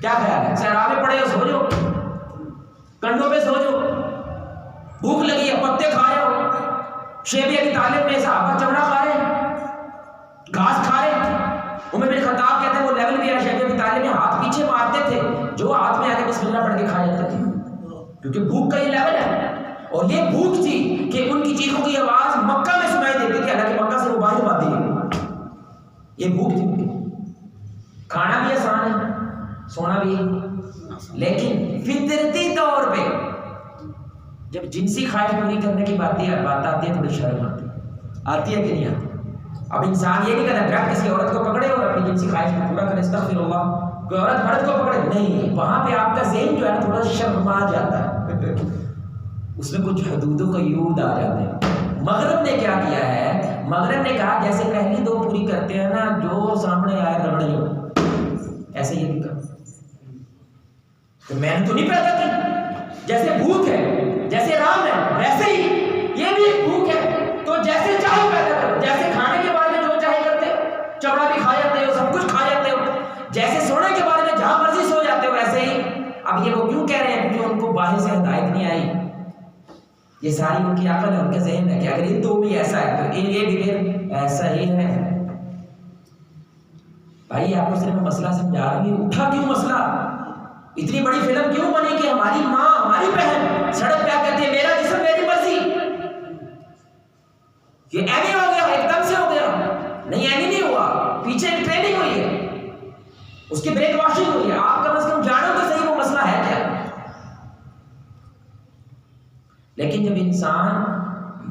کیا خیال ہے؟ سہرا میں پڑے ہو سو جاؤ، کنڈوں پہ سو جاؤ، بھوک لگی ہے پتے کھا رہے ہو. شیبی ابی طالب میں صحابہ چمڑا کھا رہے ہیں، گھاس کھا رہے ہیں. عمر بن خطاب کہتے ہیں وہ لیول بھی ہے، شیبی ابی طالب میں ہاتھ پیچھے مارتے تھے، جو ہاتھ میں آگے بسم اللہ پڑھ کے کھا جاتے تھے، کیونکہ بھوک کا یہ لیول ہے. اور یہ بھوک تھی کہ ان کی چیخوں کی آواز مکہ میں سنائی دیتی تھی، حالانکہ مکہ سے وہ باہر بات دی. یہ بھوک تھی. کھانا بھی آسان ہے، سونا بھی ہے، لیکن فطرتی طور پہ جب جنسی خواہش پوری کرنے کی بات آتی ہے تھوڑی شرم آتی ہے کہ نہیں آتی؟ اب انسان یہ نہیں کرتا ڈائریکٹ کسی عورت کو پکڑے اور اپنی جنسی خواہش کو پورا کرے، استغفر اللہ. کوئی عورت مرد کو پکڑے نہیں، وہاں پہ آپ کا ذہن جو ہے نا تھوڑا شرما جاتا ہے، اس میں کچھ حدود و قیود آ جاتے ہیں. مغرب نے کیا کیا ہے؟ مغرب نے کہا جیسے پہلی 2 پوری کرتے ہیں نا، جو سامنے آئے رگڑ جو ایسے یہ بھی کر. تو میں نے تو نہیں پیدا کی. جیسے بھوک ہے، جیسے رام ہے، ویسے ہی یہ بھی ایک بھوک ہے. تو جیسے چاہو پیدا کرو. جیسے کھانے کے بارے میں جو چاہے کرتے ہو، چمڑا بھی کھا جاتے ہو، سب کچھ کھا جاتے ہو. جیسے سونے کے بارے میں جہاں مرضی سو جاتے ہو ویسے ہی. اب یہ وہ کیوں کہہ رہے ہیں؟ کیونکہ ان کو باہر سے ہدایت نہیں آئی. یہ ساری ان کی عقل ہے، ان کے ذہن ہے کہ اگر ان 2 بھی ایسا ہے تو یہ بھی پھر ایسا ہی ہے. بھائی آپ کو صرف میں مسئلہ سمجھا رہا ہوں. اٹھا کیوں مسئلہ؟ اتنی بڑی فلم کیوں بنی کہ ہماری ماں، ہماری بہن سڑک پہ کہتے ہیں میرا جسم میری مرضی؟ یہ ایوی ہو گیا، ایک دم سے ہو گیا. نہیں ایوی نہیں ہوا، پیچھے ایک ٹریننگ ہوئی ہے، اس کی بریک واشنگ ہوئی ہے. آپ کم از کم جانو تو صحیح وہ مسئلہ ہے کیا. لیکن جب انسان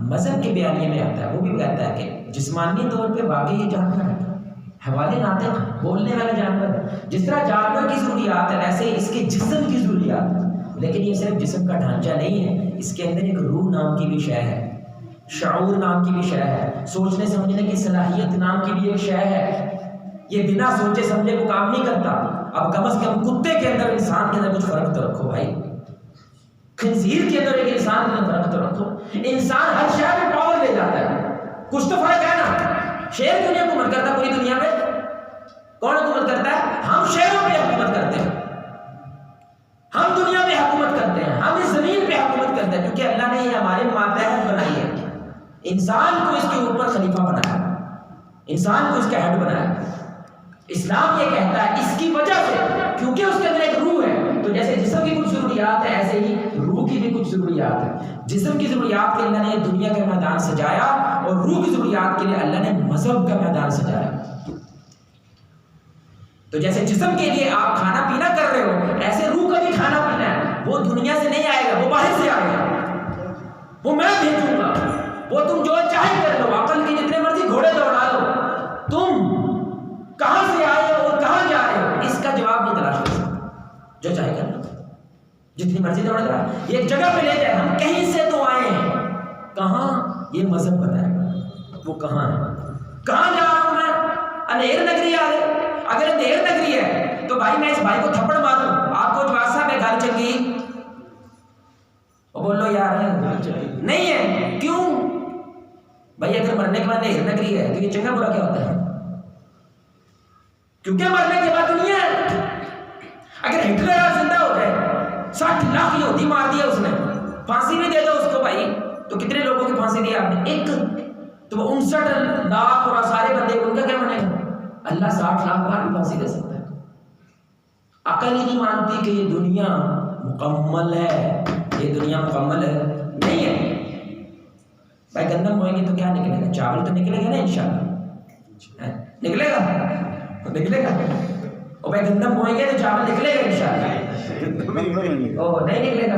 مذہب کے بیانیے میں آتا ہے وہ بھی کہتا ہے کہ جسمانی طور پہ واقعی یہ جانور ہے، حوالے ناطق بولنے والا جانور. جس طرح جانور کی ضروریات ہے ویسے اس کے جسم کی ضروریات ہے. لیکن یہ صرف جسم کا ڈھانچہ نہیں ہے، اس کے اندر ایک روح نام کی بھی شے ہے، شعور نام کی بھی شے ہے، سوچنے سمجھنے کی صلاحیت نام کی بھی ایک شے ہے. یہ بنا سوچے سمجھے کو کام نہیں کرتا. اب کم از کم کتے کے اندر انسان کے اندر کچھ فرق تو رکھو بھائی. خنزیر کے اندر ایک انسان کے اندر فرق تو رکھو. انسان ہر شہر میں پاور لے جاتا ہے، کچھ تو فرق ہے نا. شیر کیوں نہیں حکومت کرتا پوری دنیا میں؟ کون حکومت کرتا ہے؟ ہم شہروں پہ حکومت کرتے ہیں، ہم دنیا پہ حکومت کرتے ہیں، ہم اس زمین پہ حکومت کرتے ہیں، کیونکہ اللہ نے یہ ہمارے ماتحت بنائی ہے. انسان کو اس کے اوپر خلیفہ بنایا، انسان کو اس کا ہیڈ بنایا. اسلام یہ کہتا ہے اس کی وجہ سے، کیونکہ اس کے اندر ایک روح ہے. تو جیسے جسم کی کچھ ضروریات ہے ایسے ہی روح کی بھی کچھ ضروریات ہے. جسم کی ضروریات کے اللہ نے دنیا کا میدان سجایا اور روح کی ضروریات کے لیے اللہ نے مذہب کا میدان سجایا. تو جیسے جسم کے لیے آپ کھانا پینا کر رہے ہو ایسے روح کا بھی کھانا پینا ہے. وہ دنیا سے نہیں آئے گا، وہ باہر سے آئے گا، وہ میں بھیجوں گا. وہ تم جو چاہے کر لو، عقل کے جتنے مرضی گھوڑے دوڑا لو، تم کہاں سے آئے ہو اور کہاں جا رہے ہو اس کا جواب نہیں تلاش کر سکتے. جو چاہے کر لو، جتنی مرضی دوڑ رہا ہے. یہ ایک جگہ پہ لے جائے، ہم کہیں سے تو آئے ہیں، کہاں یہ مذہب بتائے گا وہ کہاں ہے. کہاں جا رہا ہوں میں؟ اندھیر نگری آ گئے. اگر اندھیر نگری ہے تو بھائی میں اس بھائی کو تھپڑ ماروں. آپ کو جواز صاحب ہے گھر چنگی، وہ بولو یار نہیں ہے. کیوں بھائی؟ اگر مرنے کے بعد اندھیر نگری ہے تو یہ چنگا برا کیا ہوتا ہے؟ کیونکہ مرنے کے بعد دنیا ہے. اگر ہٹلر آج زندہ ہو جائے 60 لاکھ یہودی مار دیا اس نے, پھانسی بھی دے دو اس کو بھائی, تو کتنے لوگوں کی پھانسی دی آپ نے؟ ایک. تو وہ 59 لاکھ اور سارے بندے ان کا کیا بنے گا؟ اللہ 60 لاکھ بار بھی پھانسی دے سکتا ہے. عقل ہی نہیں مانتی کہ یہ دنیا مکمل ہے, یہ دنیا مکمل ہے نہیں ہے. بھائی گندم بوئیں گے تو کیا نکلے گا؟ چاول تو نکلے گا نا انشاءاللہ, نکلے گا نکلے گا. اور بھائی گندم بوئیں گے تو چاول نکلے گا انشاءاللہ, او نہیں نکلے گا.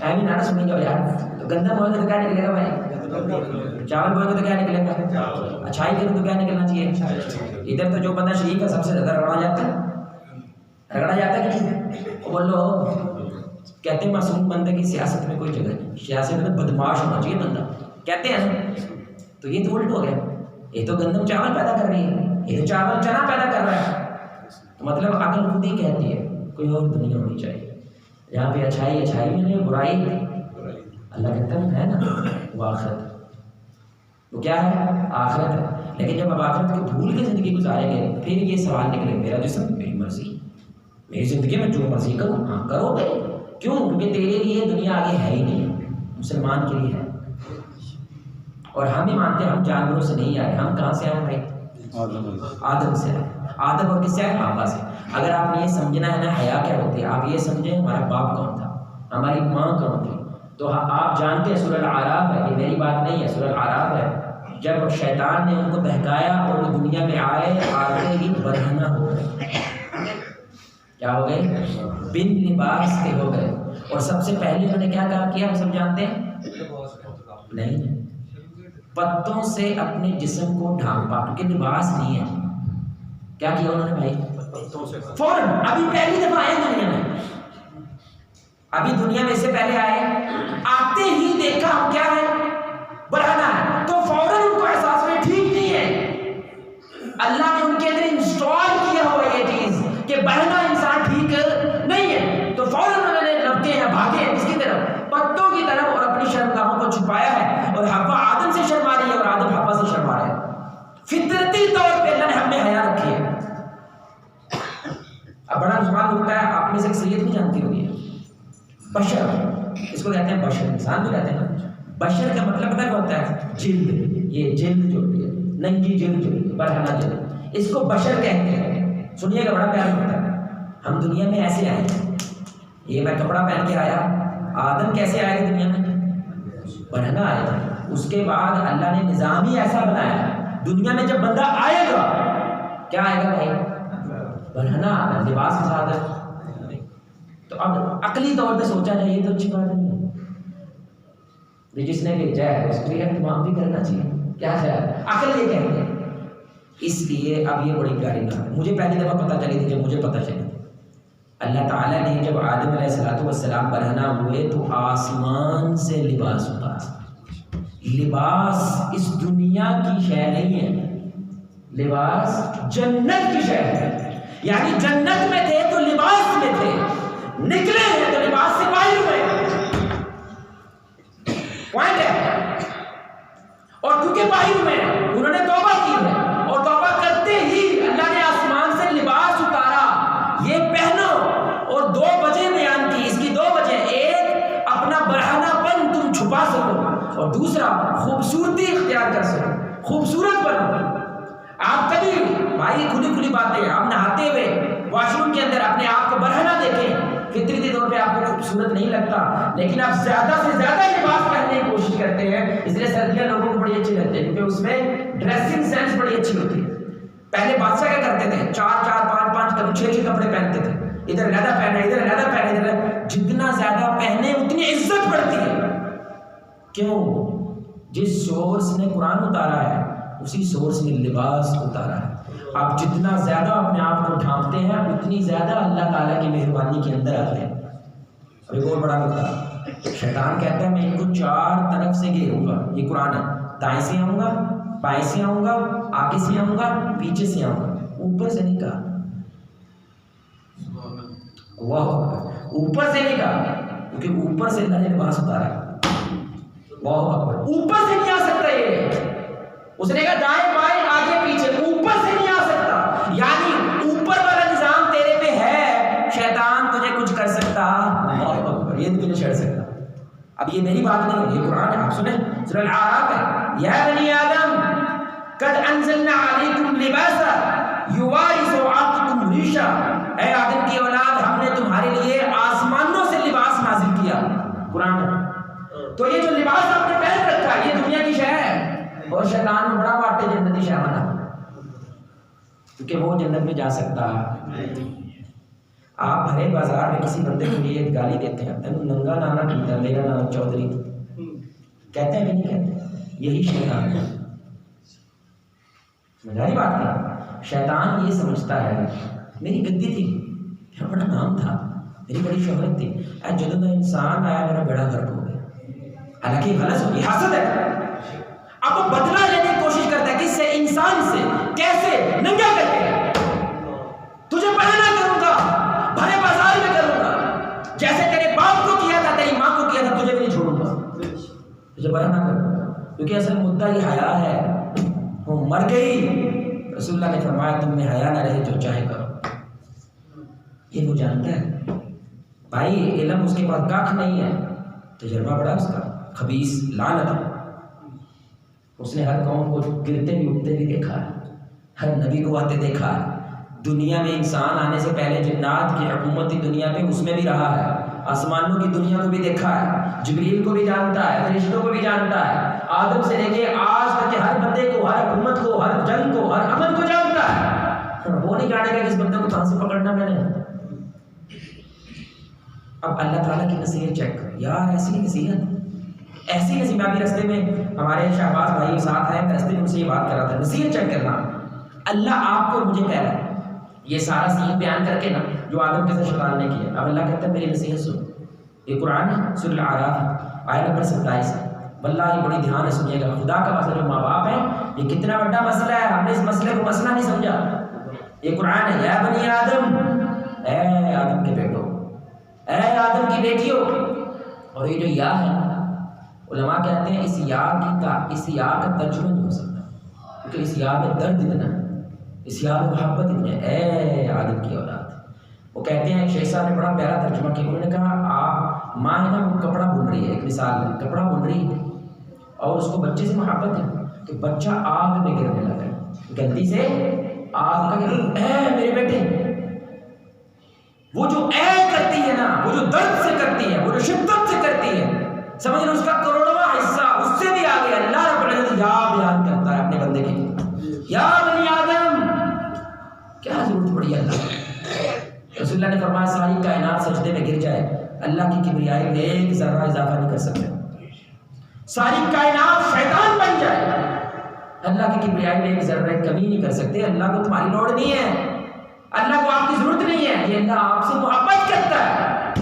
ایمی نہ سنیں گے یار, تو گندم بوئیں گے تو کیا نکلے گا بھائی؟ چاول بوئیں گے تو کیا نکلے گا؟ اچھائی کریں تو کیا نکلنا چاہیے؟ ادھر تو جو بندہ شریف ہے سب سے زیادہ رگڑا جاتا ہے کہ نہیں؟ وہ بولو کہتے ہیں معصوم بندے کی سیاست میں کوئی جگہ نہیں, سیاست میں بدماش ہونا چاہیے بندہ, کہتے ہیں. تو یہ تو الٹ ہو گیا, یہ تو گندم چاول پیدا کر رہی ہے, یہ تو چاول چنا پیدا کر رہا ہے. تو مطلب عقل خود ہی کہتی ہے کوئی اور دنیا ہونی چاہیے جہاں پہ اچھائی میں نہیں, برائی اللہ کہتا ہے نا وہ آخرت. وہ کیا ہے؟ آخرت ہے. لیکن جب آپ آخرت کو بھول کے زندگی گزاریں گے پھر یہ سوال نکلے, میرا جسم میری مرضی, میری زندگی میں جو مرضی کروں. ہاں کرو گے, کیوں؟ کیونکہ تیرے لیے دنیا آگے ہے ہی نہیں, مسلمان کے لیے ہے. اور ہم ہی مانتے ہیں ہم جانوروں سے نہیں آئے. ہم کہاں سے آئے بھائی؟ آدم سے آئے. آدم اور کس سے آئے؟ حوا سے. اگر آپ نے یہ سمجھنا ہے نا حیا کیا ہوتی ہے, آپ یہ سمجھیں ہمارا باپ کون تھا, ہماری ماں کون تھی. تو آپ جانتے ہیں سورہ الاعراف ہے, یہ میری بات نہیں ہے, سورہ الاعراف ہے. جب شیطان نے ان کو بہکایا اور وہ دنیا میں آئے, آتے ہی برہنہ ہو گئے. کیا ہو گئے؟ بن لباس کے ہو گئے. اور سب سے پہلے انہوں نے کیا کام کیا ہم سب جانتے ہیں؟ نہیں, پتوں سے اپنے جسم کو ڈھانپا, کیونکہ لباس نہیں ہے. کیا کیا انہوں نے بھائی؟ فوراً ابھی پہلی دفعہ آئے دنیا میں, ابھی دنیا میں سے پہلے آئے, آتے ہی دیکھا ہم کیا ہے؟ برہنہ ہے. تو فوراً ان کو احساس میں ٹھیک نہیں ہے. اللہ نے ان کے اندر انسٹال کیا ہوا یہ چیز کہ برہنہ انسان ٹھیک نہیں ہے. تو فوراً انہوں نے لپٹے ہیں, بھاگے ہیں کس کی طرف؟ پتوں کی طرف, اور اپنی شرمگاہوں کو چھپایا ہے. اور حوا آدم سے شرما رہی ہے اور آدم حوا سے شرما رہا ہے. فطرتی طور پہ اللہ نے ہم میں حیا رکھی ہے. اب بڑا سوال اٹھتا ہے, آپ میں سے اکثریت نہیں جانتی ہوگی بشر, اس کو کہتے ہیں بشر, انسان بھی کہتے ہیں نا. بشر کا مطلب پتہ کیا ہوتا ہے؟ جلد. یہ جلد جو ہوتی ہے, ننگی جلد جو ہوتی ہے, برہنہ جلد, اس کو بشر کہتے ہیں. سنیے گا, بڑا پیارا ہوتا ہے. ہم دنیا میں ایسے آئے, یہ میں کپڑا پہن کے آیا. آدم کیسے آئے گا دنیا میں؟ برہنہ آیا تھا. اس کے بعد اللہ نے نظام ہی ایسا بنایا, دنیا میں جب بندہ آئے گا کیا آئے گا بھائی؟ برہنہ آتا ہے, لباس کے ساتھ ہے. تو اب عقلی طور پہ سوچا جائے یہ تو اچھی بات نہیں ہے, جس نے بھیجا ہے اس کو یہ اہتمام بھی کرنا چاہیے. کیا خیال ہے؟ عقل یہ کہتے ہیں. اس لیے اب یہ بڑی پیاری بات ہے, مجھے پہلی دفعہ پتہ چلی تھی جب مجھے پتہ چلی. اللہ تعالیٰ نے جب آدم علیہ السلام برہنہ ہوئے تو آسمان سے لباس اتارا. لباس اس دنیا کی شے نہیں ہے, لباس جنت کی شے ہے. یعنی جنت میں تھے تو لباس میں تھے, نکلے ہیں تو لباس سے باہر ہوئے. پوائنٹ ہے. اور کیونکہ باہر ہوئے انہوں نے توبہ کی ہے, اور توبہ کرتے ہی اللہ نے آسمان سے لباس اتارا, یہ پہنو. اور 2 وجہ بیان کی, اس کی 2 وجہ, ایک اپنا برہنہ پن تم چھپا سکو, اور دوسرا خوبصورتی اختیار کر سکو, خوبصورت بنو. آپ کبھی بھائی کھلی باتیں, آپ نہاتے ہوئے واش روم کے اندر اپنے آپ کو برہنہ دیکھیں, فطری طور پہ آپ کو خوبصورت نہیں لگتا, لیکن آپ زیادہ سے زیادہ لباس پہننے کی کوشش کرتے ہیں. اس لیے سردیاں لوگوں کو بڑی اچھی لگتی ہے, کیونکہ اس میں ڈریسنگ سینس بڑی اچھی ہوتی ہے. پہلے بادشاہ کیا کرتے تھے؟ 4 5 6 کپڑے پہنتے تھے, ادھر لہدا پہنا, ادھر لہدا پہنا, ادھر. جتنا زیادہ پہنے اتنی عزت بڑھتی ہے. کیوں؟ جس سورس نے قرآن اتارا ہے اسی سورس نے لباس اتارا ہے. آپ جتنا زیادہ اپنے آپ کو ڈھانپتے ہیں اتنی زیادہ اللہ تعالیٰ کی مہربانی کے اندر آتے ہیں. اب ایک اور بڑا نقطہ, شیطان کہتا ہے میں ان کو 4 طرف سے گھیروں گا. یہ قرآن ہے, دائیں سے آؤں گا, بائیں سے آؤں گا, آگے سے آؤں گا, پیچھے سے آؤں گا. اوپر سے نہیں کہا, اوپر سے نہیں کہا, کیونکہ اوپر سے اللہ نے لباس اتارا ہے. اوپر سے نہیں آ سکتا یہ, اس نے کہا دائیں بائیں آگے پیچھے, اوپر سے نہیں آ سکتا. یعنی اب یہ میری بات نہیں ہے، یہ قرآن ہے، آپ سنیں، سورہ الاعراف ہے، یا بنی آدم قد انزلنا علیکم لباسا یواری سوآتکم ریشا، اے آدم کی اولاد ہم نے تمہارے لیے آسمانوں سے لباس نازل کیا، قرآن ہے۔ تو یہ جو لباس آپ نے پہن رکھا ہے یہ دنیا کی شے ہے، اور شیطان بڑا واٹے جنتی شے بنا، کیونکہ وہ جنت میں جا سکتا ہے۔ آپ بھرے بازار میں کسی بندے کو یہ گالی دیتے ہیں، تینوں ننگا نانا ٹھیک ہے، میرا نام چودھری، کہتے ہیں کہ نہیں کہتے؟ یہی شیطان ہے۔ مجھے بات کر، شیطان یہ سمجھتا ہے میری گدی تھی، میرا بڑا نام تھا، میری بڑی شہرت تھی، جدوں کا انسان آیا میرا بیڑا غرق ہو گیا۔ حالانکہ غلط ہوگی، حسد ہے۔ اب وہ بدلہ لینے کی کوشش کرتا ہے کس سے؟ انسان سے۔ کیسے؟ ننگا کر کے، تجھے پہنا کروں گا، بھرے بازار میں کروں گا، جیسے تیرے باپ کو کیا تھا، تیری ماں کو کیا تھا، تجھے بھی نہیں چھوڑوں گا، تجھے بھرا نہ کروں گا، کیونکہ اصل مدعا یہ حیا ہے، وہ مر گئی۔ رسول اللہ نے فرمایا تم میں حیا نہ رہے جو چاہے کرو۔ یہ وہ جانتا ہے بھائی، علم اس کے پاس کاکھ نہیں ہے، تجربہ بڑا اس کا، خبیث لعنت، اس نے ہر قوم کو گرتے بھی اٹھتے بھی دیکھا ہے، ہر نبی کو آتے دیکھا ہے، دنیا میں انسان آنے سے پہلے جنات کی حکومتی دنیا میں اس میں بھی رہا ہے، آسمانوں کی دنیا کو بھی دیکھا ہے، جبریل کو بھی جانتا ہے، فرشتوں کو بھی جانتا ہے، آدم سے لے کے آج تک ہر بندے کو، ہر حکومت کو، ہر جنگ کو، ہر امن کو جانتا ہے۔ وہ نہیں جانے گا کہ اس بندے کو کہاں سے پکڑنا میں نے۔ اب اللہ تعالیٰ کی نصیحت چیک کر یار، ایسی نصیحت، ایسی نصیحت۔ میں ابھی رستے میں ہمارے شہباز بھائی ساتھ ہیں، رستے میں ان سے یہ بات کر رہا تھا، نصیحت چیک کرنا، اللہ آپ کو مجھے کہہ رہا ہے یہ سارا سین بیان کر کے نا جو آدم کے ساتھ شیطان نے کیا، اب اللہ کہتا ہے میری نصیحت سن۔ یہ قرآن ہے، سورہ الاعراف آیت نمبر 27 ہے، واللہ یہ بڑی دھیان سے سنیے گا، خدا کا مسئلہ جو ماں باپ ہیں یہ کتنا بڑا مسئلہ ہے، ہم نے اس مسئلے کو مسئلہ نہیں سمجھا۔ یہ قرآن ہے، یا بنی آدم، اے آدم کے بیٹو، اے آدم کی بیٹیوں، اور یہ جو یا ہے علماء کہتے ہیں اس یا کا ترجمہ نہیں ہو سکتا، کیونکہ اس یا میں درد اتنا ہے، اس یا میں محبت اتنا ہے، اے آدم کی اولاد۔ وہ کہتے ہیں شیخ صاحب نے بڑا پیارا ترجمہ کیا، انہوں نے کہا آپ ماں ہے نا کپڑا بن رہی ہے، ایک مثال ہے، کپڑا بن رہی ہے اور اس کو بچے سے محبت ہے کہ بچہ آگ میں گرنے لگا ہے، غلطی سے آگ کا اے میرے بیٹے، وہ جو اے کرتی ہے نا، وہ جو درد سے کرتی ہے، وہ جو شدت سے کرتی ہے، سمجھ لو اس کا کروڑواں حصہ اس سے بھی آگے اللہ رب العزت یا بیان کرتا ہے اپنے بندے کے لیے، یا بنی آدم، کیا ضرورت پڑی اللہ۔ رسول اللہ نے فرمایا ساری کائنات سجدے میں گر جائے، اللہ کی کبریائی میں ایک ذرہ اضافہ نہیں کر سکتے، ساری کائنات شیطان بن جائے، اللہ کی کبریائی میں ایک ذرہ کمی نہیں کر سکتے۔ اللہ کو تمہاری لوڑ نہیں ہے، اللہ کو آپ کی ضرورت نہیں ہے، یہ اللہ آپ سے محبت کرتا ہے،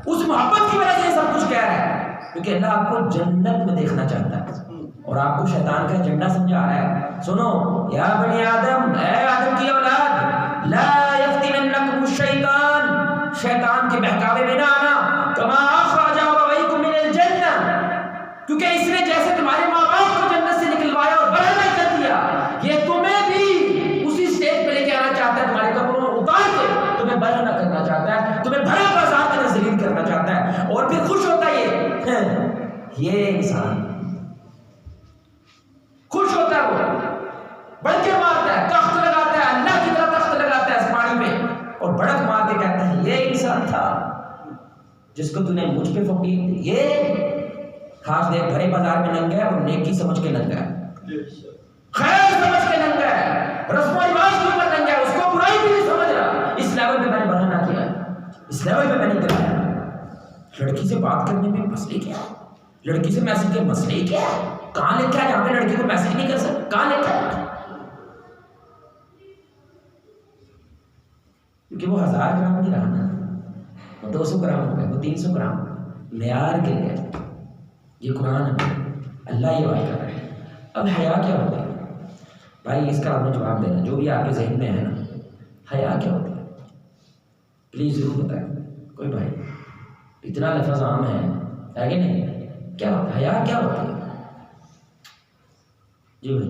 اس محبت کی وجہ سے یہ سب کچھ کہہ رہا ہے، کیونکہ اللہ آپ کو جنت میں دیکھنا چاہتا ہے اور آپ کو شیطان کا ایجنڈا سمجھا رہا ہے۔ سنو، یا بنی آدم، اے آدم کی اولاد، لا یفتننکم الشیطان، شیطان کے بہکاوے میں نہ آنا، کما اخرج ابویکم من الجنہ، کیونکہ اس نے جیسے تمہارے ماں باپ کو جنت سے نکلوایا اور برہنہ کر دیا، یہ تمہیں بھی اسی اسٹیج پہ لے کے آنا چاہتا ہے، تمہارے کپڑوں میں اتار کے تمہیں برہنہ کرنا چاہتا ہے، تمہیں بھرے بازار میں ذلیل کرنا چاہتا ہے، اور پھر خوش ہوتا ہے یہ انسان خوش ہوتا ہے، وہ بڑھ کے مارتا ہے، تخت لگاتا ہے، اللہ کی طرح تخت لگاتا ہے آسمانی پہ، اور بڑک مار کے کہتا ہے یہ انسان تھا جس کو تو نے مجھ پہ فقیر دی، یہ خاص دیکھ بھرے بازار میں ننگا ہے اور نیکی سمجھ کے ننگا ہے، خیر سمجھ کے ننگا ہے، رسم و رواج کے اوپر ننگا ہے، اس کو برائی بھی نہیں سمجھ رہا، اس لیول پہ میں نے بڑھانا کیا، اس لیول پہ میں نے کرایا۔ لڑکی سے بات کرنے میں مسئلے کیا ہے؟ لڑکی سے میسج کے مسئلے کیا ہے؟ کہاں لکھا ہے جہاں پہ لڑکی کو میسج نہیں کر سکتے؟ کہاں لکھا ہے؟ کیونکہ وہ 1000 گرام نہیں رہا نا، وہ 200 گرام ہو گئے، وہ 300 گرام ہو گئے، معیار گر گئے۔ یہ قرآن ہے، اللہ یہ بات کر رہا ہے۔ اب حیا کیا ہوتا ہے بھائی؟ اس کا آپ نے جواب دینا، جو بھی آپ کے ذہن میں ہے نا، حیا کیا ہوتا ہے پلیز ضرور بتائیں کوئی بھائی، اتنا لفظ عام ہے کہ نہیں؟ کیا ہوتا ہے حیا؟ کیا ہوتا ہے جی بھائی؟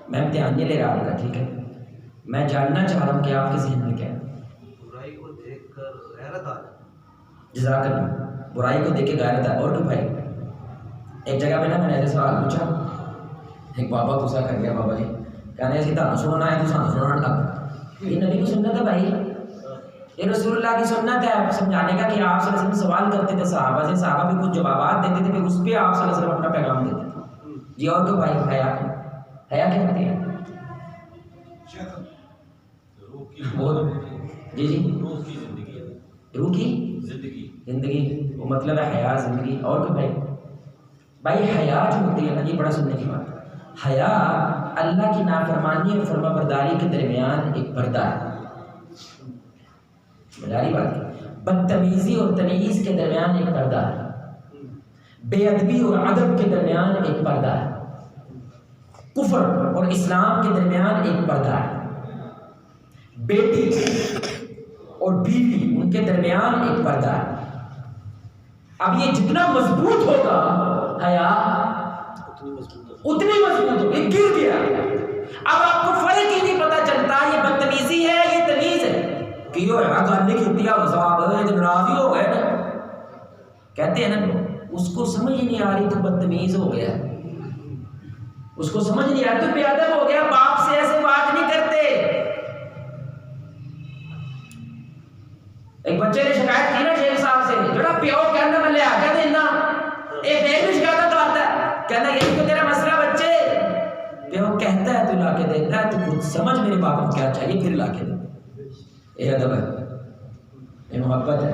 میں امتحان یہ لے رہا ہوں، ٹھیک ہے، میں جاننا چاہ رہا ہوں کہ آپ کے ذہن میں کیا ہے۔ برائی کو دیکھ کر غیرت آ جائے، جزاک اللہ، برائی کو دیکھ کے غیرت ہے. اور کیوں بھائی؟ ایک جگہ پہ نا میں نے ایسے سوال پوچھا, ایک بابا غصہ کر گیا, بابا جی کہنے ایسی تمہیں سننا ہے تو سانو سننا لگ. یہ نبی کی سنت ہے بھائی, یہ رسول اللہ کی سنت ہے سمجھانے کا کہ آپ صلی اللہ علیہ وسلم سوال کرتے تھے صحابہ سے, صحابہ بھی کچھ جوابات دیتے تھے, پھر اس پہ آپ صلی اللہ علیہ وسلم اپنا پیغام دیتے تھے. جی اور کیوں بھائی؟ حیا کیا ہوتی ہے؟ جی جی روح کی زندگی, وہ مطلب ہے حیا زندگی. اور کیوں بھائی؟ بھائی حیا جو ہوتی ہے نا, یہ بڑا سننے کی بات ہے. حیا اللہ کی نافرمانی اور فرما برداری کے درمیان ایک پردہ ہے. مجاری بات ہے. بدتمیزی اور تمیز کے درمیان ایک پردہ ہے. بے ادبی اور ادب کے درمیان ایک پردہ ہے. کفر اور اسلام کے درمیان ایک پردہ ہے. بیٹی اور بیوی ان کے درمیان ایک پردہ ہے. اب یہ جتنا مضبوط ہوگا حیا اتنی مضبوط ہوگی. گر گیا, اب آپ کو فرق ہی نہیں پتا چلتا یہ بدتمیزی ہے یہ تمیز ہے. کہ گل نہیں کی صاحب ناراض ہی ہو گئے نا, کہتے ہیں نا اس کو سمجھ ہی نہیں آ رہی تو بدتمیز ہو گیا. اس کو سمجھ نہیں آ رہی تو بے ادب ہو گیا, باپ سے ایسے بات نہیں کرتے. ایک بچے نے شکایت کی نا شیخ صاحب سے, جڑا پیو کہنا میں لے آ کے دینا, ایک ایک بھی شکایت کرتا ہے, کہنا یہی تو تیرا مسئلہ بچے. پیو کہتا ہے تو لا کے دیتا ہے, تو خود سمجھ میرے باپ کو کیا چاہیے پھر لا کے دے. یہ ادب ہے, یہ محبت ہے.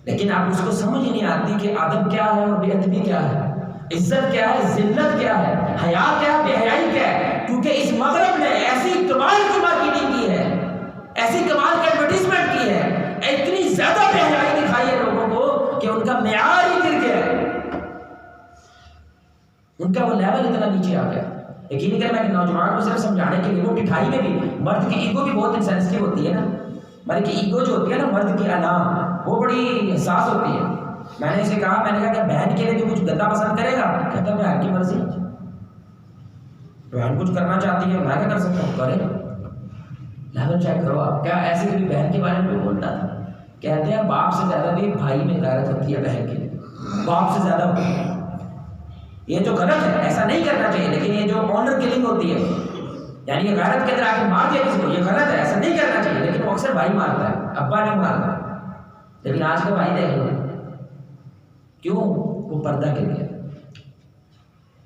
لیکن آپ اس کو سمجھ ہی نہیں آتی کہ ادب کیا ہے اور بے ادبی کیا ہے, عزت کیا ہے, ذلت کیا ہے, حیا کیا ہے, بے حیائی کیا ہے. کیونکہ اس مغرب نے ایسی کمال کی مارکیٹنگ کی ہے, ایسی کمال کی ایڈورٹیزمنٹ کی ہے, اتنی زیادہ بے حیائی دکھائی ہے لوگوں کو کہ ان کا معیار ہی گر گیا ہے, ان کا وہ لیول اتنا نیچے آ گیا. یقین کرنا کہ نوجوان کو صرف سمجھانے کے لیے وہ مٹھائی میں بھی مرد کی ایگو بھی بہت سینسٹیو ہوتی ہے نا. مرد کی ایگو جو ہوتی ہے نا, مرد کی انا وہ بڑی حساس ہوتی ہے. میں نے اسے کہا, میں نے کہا کہ بہن کے لیے تو کچھ گندا پسند کرے گا, کہتا بہن کی مرضی, بہن کچھ کرنا چاہتی ہے میں کیا کر سکتا ہوں, کرے. لیول چیک کرو آپ. کیا ایسے کبھی بہن کے بارے میں بولتا تھا؟ کہتے ہیں باپ سے زیادہ بھی بھائی میں غیرت ہوتی ہے بہن کے لیے, باپ سے زیادہ ہوتی ہے. یہ جو غلط ہے ایسا نہیں کرنا چاہیے, لیکن یہ جو آنر کلنگ ہوتی ہے, یعنی یہ غیرت کے اندر آ کے مار دیا کسی کو, یہ غلط ہے, ایسا نہیں کرنا چاہیے. لیکن وہ اکثر بھائی مارتا ہے, ابا نہیں مارتا. لیکن آج کا بھائی دیکھ لو کیوں, وہ پردہ گر گیا.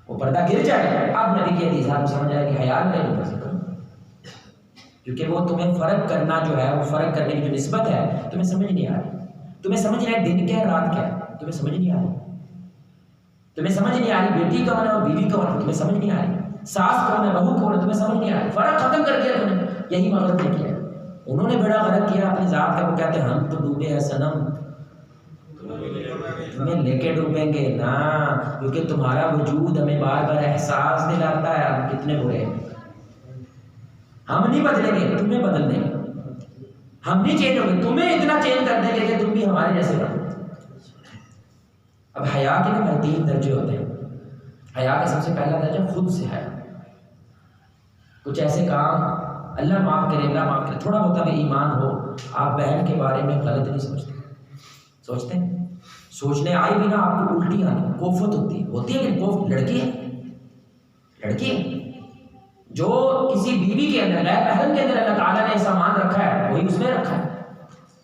وہ پردہ گر جائے, اب نبی کی حدیث آپ کو سمجھ آئے کہ حیا نہیں کر سکتا, کیونکہ وہ تمہیں فرق کرنا جو ہے, وہ فرق کرنے کی جو نسبت ہے تمہیں سمجھ نہیں آ رہی. تمہیں سمجھ نہیں آ رہی دن کیا ہے رات کیا ہے, تمہیں سمجھ نہیں آ رہی. تمہیں سمجھ نہیں آ رہی بیٹی کون ہے اور بیوی کون ہے, تمہیں سمجھ نہیں آ رہی. ساس کون ہے بہو کون ہے, تمہیں سمجھ نہیں آ رہی. فرق ختم کر دیا تم نے. یہی مغرب نے کیا, انہوں نے بڑا غلط کیا اپنی ذات کا. وہ کہتے ہیں ہم تو ڈوبے ہیں صنم, تمہیں لے کے ڈوبیں گے نا, کیونکہ تمہارا وجود ہمیں بار بار احساس دلاتا ہے ہم کتنے برے ہیں. ہم نہیں بدلیں گے, تمہیں بدل دیں گے. ہم نہیں چینج ہوں گے, تمہیں اتنا چینج کر دیں گے کہ تم بھی ہمارے جیسے بنو. اب حیا کے نا 3 درجے ہوتے ہیں. حیا کا سب سے پہلا درجہ خود سے حیا. کچھ ایسے کام اللہ معاف کرے, اللہ معاف کرے, تھوڑا بہت بھی ایمان ہو, آپ بہن کے بارے میں غلط نہیں سوچتے. سوچتے ہیں, سوچنے آئی بھی نا آپ کو الٹی آنی, کوفت ہوتی ہے کہ کوفت لڑکی ہے جو کسی بیوی کے اندر, غیر محرم کے اندر اللہ تعالیٰ نے سامان رکھا ہے وہی اس میں رکھا ہے.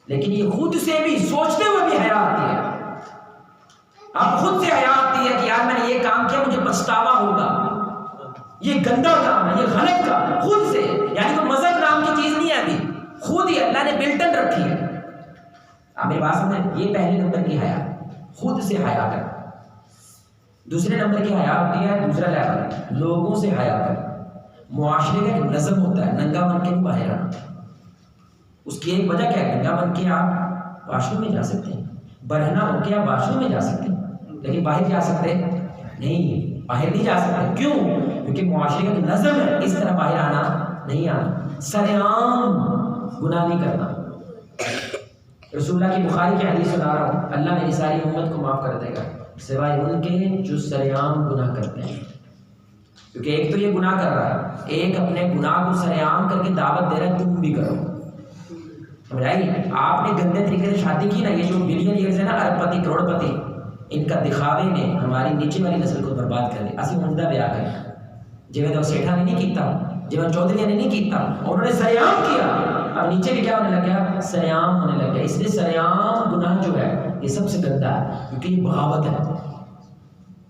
لیکن یہ خود سے بھی سوچتے ہوئے بھی حیا آتی ہے. اب خود سے حیا آتی ہے کہ یار میں نے یہ کام کیا, مجھے پچھتاوا ہوگا, یہ گندا کام ہے, یہ غلط کام ہے. خود سے, یعنی کوئی مذہب نام کی چیز نہیں ہے, ابھی خود ہی اللہ نے بلٹن رکھی ہے. آپ میری بات سمجھیں, یہ پہلے نمبر کی حیا, خود سے حیا کرنا. دوسرے نمبر کی حیا ہوتی ہے, دوسرا لیول لوگوں سے حیا کرنا. معاشرے کا ایک نظم ہوتا ہے, ننگا بن کے نہیں باہر آنا. اس کی ایک وجہ کیا ہے, ننگا بن کے آپ واش روم میں جا سکتے ہیں, برہنہ ہو کے آپ واش روم میں جا سکتے ہیں, لیکن باہر جا سکتے نہیں, باہر نہیں جا سکتے. کیوں؟ کیونکہ معاشرے کا ایک نظم ہے, اس طرح باہر آنا نہیں آنا. سرعام گناہ نہیں کرنا. رسول اللہ کی بخاری کی حدیث سنا رہا ہوں, اللہ میری ساری امت کو معاف کر دے گا سوائے ان کے جو سرعام گناہ کرتے ہیں. کیونکہ ایک تو یہ گناہ کر رہا ہے, ایک اپنے گناہ کو سرعام کر کے دعوت دے رہا ہے تم بھی کرو. آپ نے گندے طریقے سے شادی کی نا، یہ جو بلینئرز ہیں نا، ارب پتی کروڑ پتی، ان کا دکھاوے نے ہماری نیچے والی نسل کو برباد کر دیا. اسی عمدہ بیاہ کریں جی تو سیٹھا نے نہیں کیتا، جی چودھری نے نہیں کیتا، انہوں نے سریام کیا. اب نیچے بھی کیا ہونے لگ گیا؟ سریام ہونے لگ گیا. اس لیے سریام گناہ جو ہے یہ سب سے گندا ہے، کیونکہ یہ بغاوت ہے.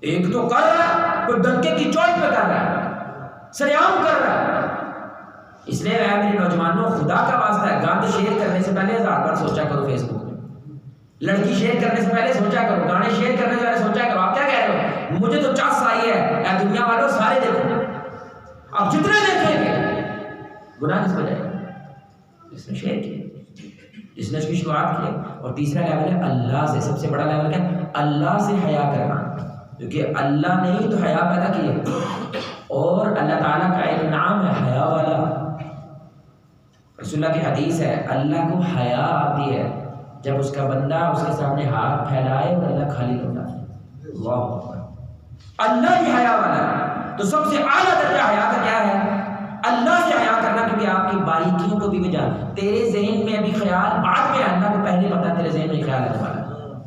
ایک تو کر رہا ہے، کوئی ڈنکے کی چوٹ پہ کر رہا ہے، سریام کر رہا ہے. اس لیے اے میرے نوجوانوں، خدا کا واسطہ ہے، گاند شیئر کرنے سے پہلے 1000 بار سوچا کرو. فیس بک میں لڑکی شیئر کرنے سے پہلے سوچا کرو، گانے شیئر کرنے سے پہلے سوچا کرو. آپ کیا کہہ رہے ہو؟ مجھے تو چاس آئی ہے، اے دنیا والوں سارے دیکھو. آپ جتنے دیکھیں گے گناہ کس کو جائے گا؟ جس نے شیئر کیا، جس نے اس کی شروعات کی. اور تیسرا لیول ہے اللہ سے. سب سے بڑا لیول کیا ہے؟ اللہ سے حیا کرنا، کیونکہ اللہ نے ہی تو حیا پیدا کی ہے، اور اللہ تعالیٰ کا ایک نام ہے حیا والا. رسول اللہ کی حدیث ہے، اللہ کو حیا آتی ہے جب اس کا بندہ اس کے سامنے ہاتھ پھیلائے اور اللہ خالی لوٹا دے. اللہ اکبر. اللہ ہی حیا والا ہے. تو سب سے اعلیٰ درجہ حیا کا کیا ہے؟ اللہ سے حیا کرنا، کیونکہ آپ کی باریکیوں کو بھی جان. تیرے ذہن میں ابھی خیال بعد میں، اللہ کو پہلے پتا تیرے ذہن میں خیال آنے والا ہے.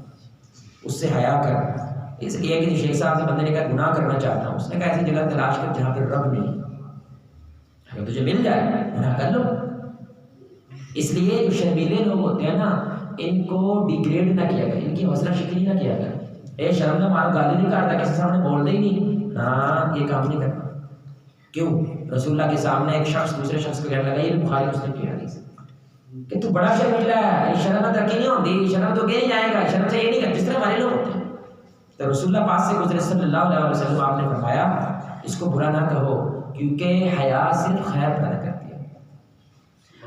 اس سے حیا کر. اس لیے کہ شیخ صاحب سے بندے نے کہا گناہ کرنا چاہتا ہوں، اس نے کہا ایسی جگہ تلاش کر جہاں پہ رب نہیں. اگر تجھے مل جائے گناہ کر لو. اس لیے جو شرمیلے لوگ ہوتے ہیں نا، ان کو ڈیگریڈ نہ کیا کرے، ان کی حوصلہ شکنی نہ کیا کرے. اے شرم نہ مارو، گالی نہیں کرتا، کسی سامنے بول دے ہی نہیں. ہاں یہ کام نہیں کرنا. کیوں؟ رسول اللہ کے سامنے ایک شخص دوسرے شخص کو کہنے لگا، یہ بخاری مسلم کی حدیث ہے کہ تو بڑا شرمیلا ہے، شرم میں ترقی نہیں ہوتی، شرم تو نہیں جائے گا، شرم سے یہ نہیں کرتا جس طرح ہمارے لوگ ہوتے ہیں. تو رسول اللہ پاس سے گزرے صلی اللہ علیہ وسلم، آپ نے فرمایا اس کو برا نہ کہو، کیونکہ حیا صرف خیر پیدا کرتی ہے.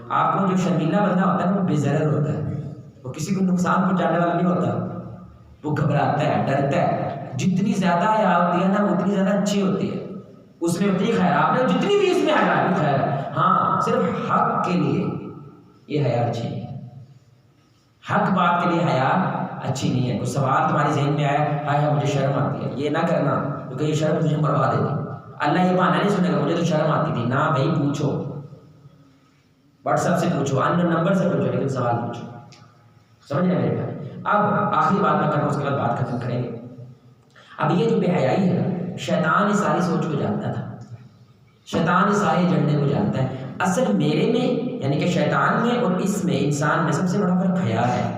آپ کو جو شرمیلا بندہ ہوتا ہے وہ بے ضرر ہوتا ہے، وہ کسی کو نقصان پہنچانے والا نہیں ہوتا. وہ گھبراتا ہے، ڈرتا ہے. جتنی زیادہ حیا ہوتی ہے نا، وہ اتنی زیادہ اچھی ہوتی ہے، اس میں اتنی خیر. آپ نے جتنی بھی اس میں حیا ہے خیر ہے. ہاں صرف حق کے لیے یہ حیا اچھی نہیں ہے. حق بات کے لیے حیا اچھی نہیں ہے. کوئی سوال تمہارے ذہن میں آیا، ہائے مجھے شرم آتی ہے، یہ نہ کرنا، کیونکہ یہ شرم تجھے مروا دے گی. اللہ یہ بہانہ نہیں سنے گا مجھے تو شرم آتی تھی. نہ بھائی پوچھو، واٹس ایپ سے پوچھو، ان نمبر سے پوچھو، لیکن سوال پوچھو. سمجھ رہے میرے بھائی؟ اب آخری بات میں کروں، اس کے بعد بات ختم کریں گے. اب یہ جو بے حیائی ہے نا، شیطان اس ساری سوچ کو جانتا تھا، شیطان اس سارے ایجنڈے کو جانتا ہے. اصل میرے میں یعنی کہ شیطان میں اور اس میں انسان میں سب سے بڑا فرق حیا ہے.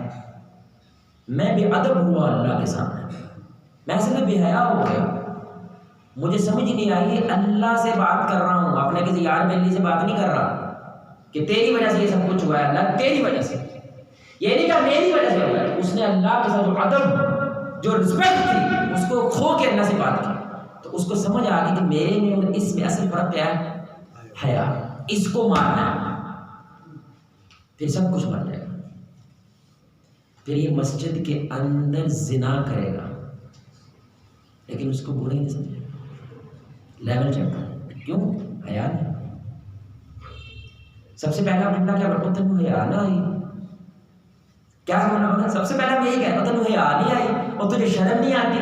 میں بے ادب ہوا اللہ کے سامنے، میں اصل میں بے حیا ہو گیا. مجھے سمجھ نہیں آئی اللہ سے بات کر رہا ہوں، اپنے کسی یار بیلی سے بات نہیں کر رہا کہ تیری وجہ سے یہ سب کچھ ہوا ہے. اللہ تیری وجہ سے، یہ نہیں کہا میری وجہ سے ہوا ہے. اس نے اللہ کے ساتھ جو ادب، جو رسپیکٹ تھی، اس کو کھو کے اللہ سے بات کی. تو اس کو سمجھ آ گئی کہ میرے میں اور اس میں اصل فرق کیا ہے؟ حیا. اس کو مارنا ہے، پھر سب کچھ بن جائے گا. پھر یہ مسجد کے اندر زنا کرے گا، لیکن اس کو برا ہی نہیں سمجھے گا. لیول چڑھتا. کیوں؟ حیا نہیں. سب سے پہلا بندہ کیا بڑھتا تھا؟ حیا نہ آئی. کیا سمجھنا؟ سب سے پہلا یہی کہتا تھا حیا نہیں آئی اور تجھے شرم نہیں آتی،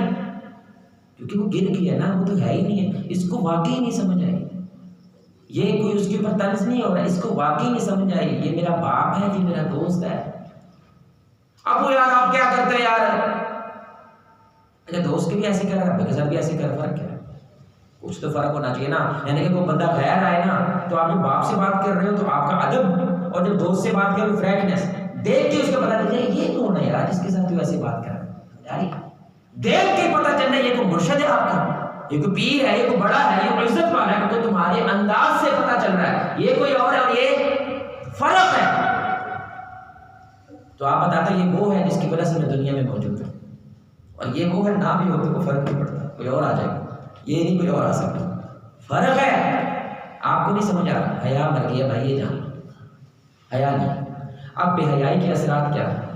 کیونکہ وہ گر گیا نا، وہ تو ہے ہی نہیں ہے. اس کو واقعی نہیں سمجھ آئی. یہ کوئی اس کے اوپر طنز نہیں ہو رہا، اس کو واقعی نہیں سمجھ آئی. یہ میرا باپ ہے، یہ میرا دوست ہے. اب وہ یار آپ کیا کرتے ہیں یار؟ اچھا دوست کے بھی ایسے کر رہا ہے، کے ساتھ بھی ایسے کر. فرق کیا ہے؟ کچھ تو فرق ہونا چاہیے نا. یعنی کہ کوئی بندہ غیر آئے نا، تو آپ جب باپ سے بات کر رہے ہو تو آپ کا ادب، اور جب دوست سے بات کر رہے ہو فرینکنیس دیکھ کے اس کو پتا چل جائے یہ کون ہے یار جس کے ساتھ تو ایسے بات کر رہا ہے. دیکھ کے پتا چلنا یہ کوئی مرشد ہے آپ کا، یہ کوئی پیر ہے، یہ کوئی بڑا ہے، یہ کوئی عزت والا ہے، کیونکہ تمہارے انداز سے پتا چل رہا ہے یہ کوئی اور ہے اور یہ فرق ہے. تو آپ بتاتے ہیں یہ وہ ہے جس کی وجہ سے میں دنیا میں موجود ہوں، اور یہ وہ ہے نہ بھی ہو تو کوئی فرق نہیں پڑتا، کوئی اور آ جائے گا، یہ نہیں کوئی اور آ سکتا. فرق ہے. آپ کو نہیں سمجھ آ رہا. حیا مر گیا بھائی، یہ جان حیا نہیں. اب بے حیائی کے اثرات کیا ہیں؟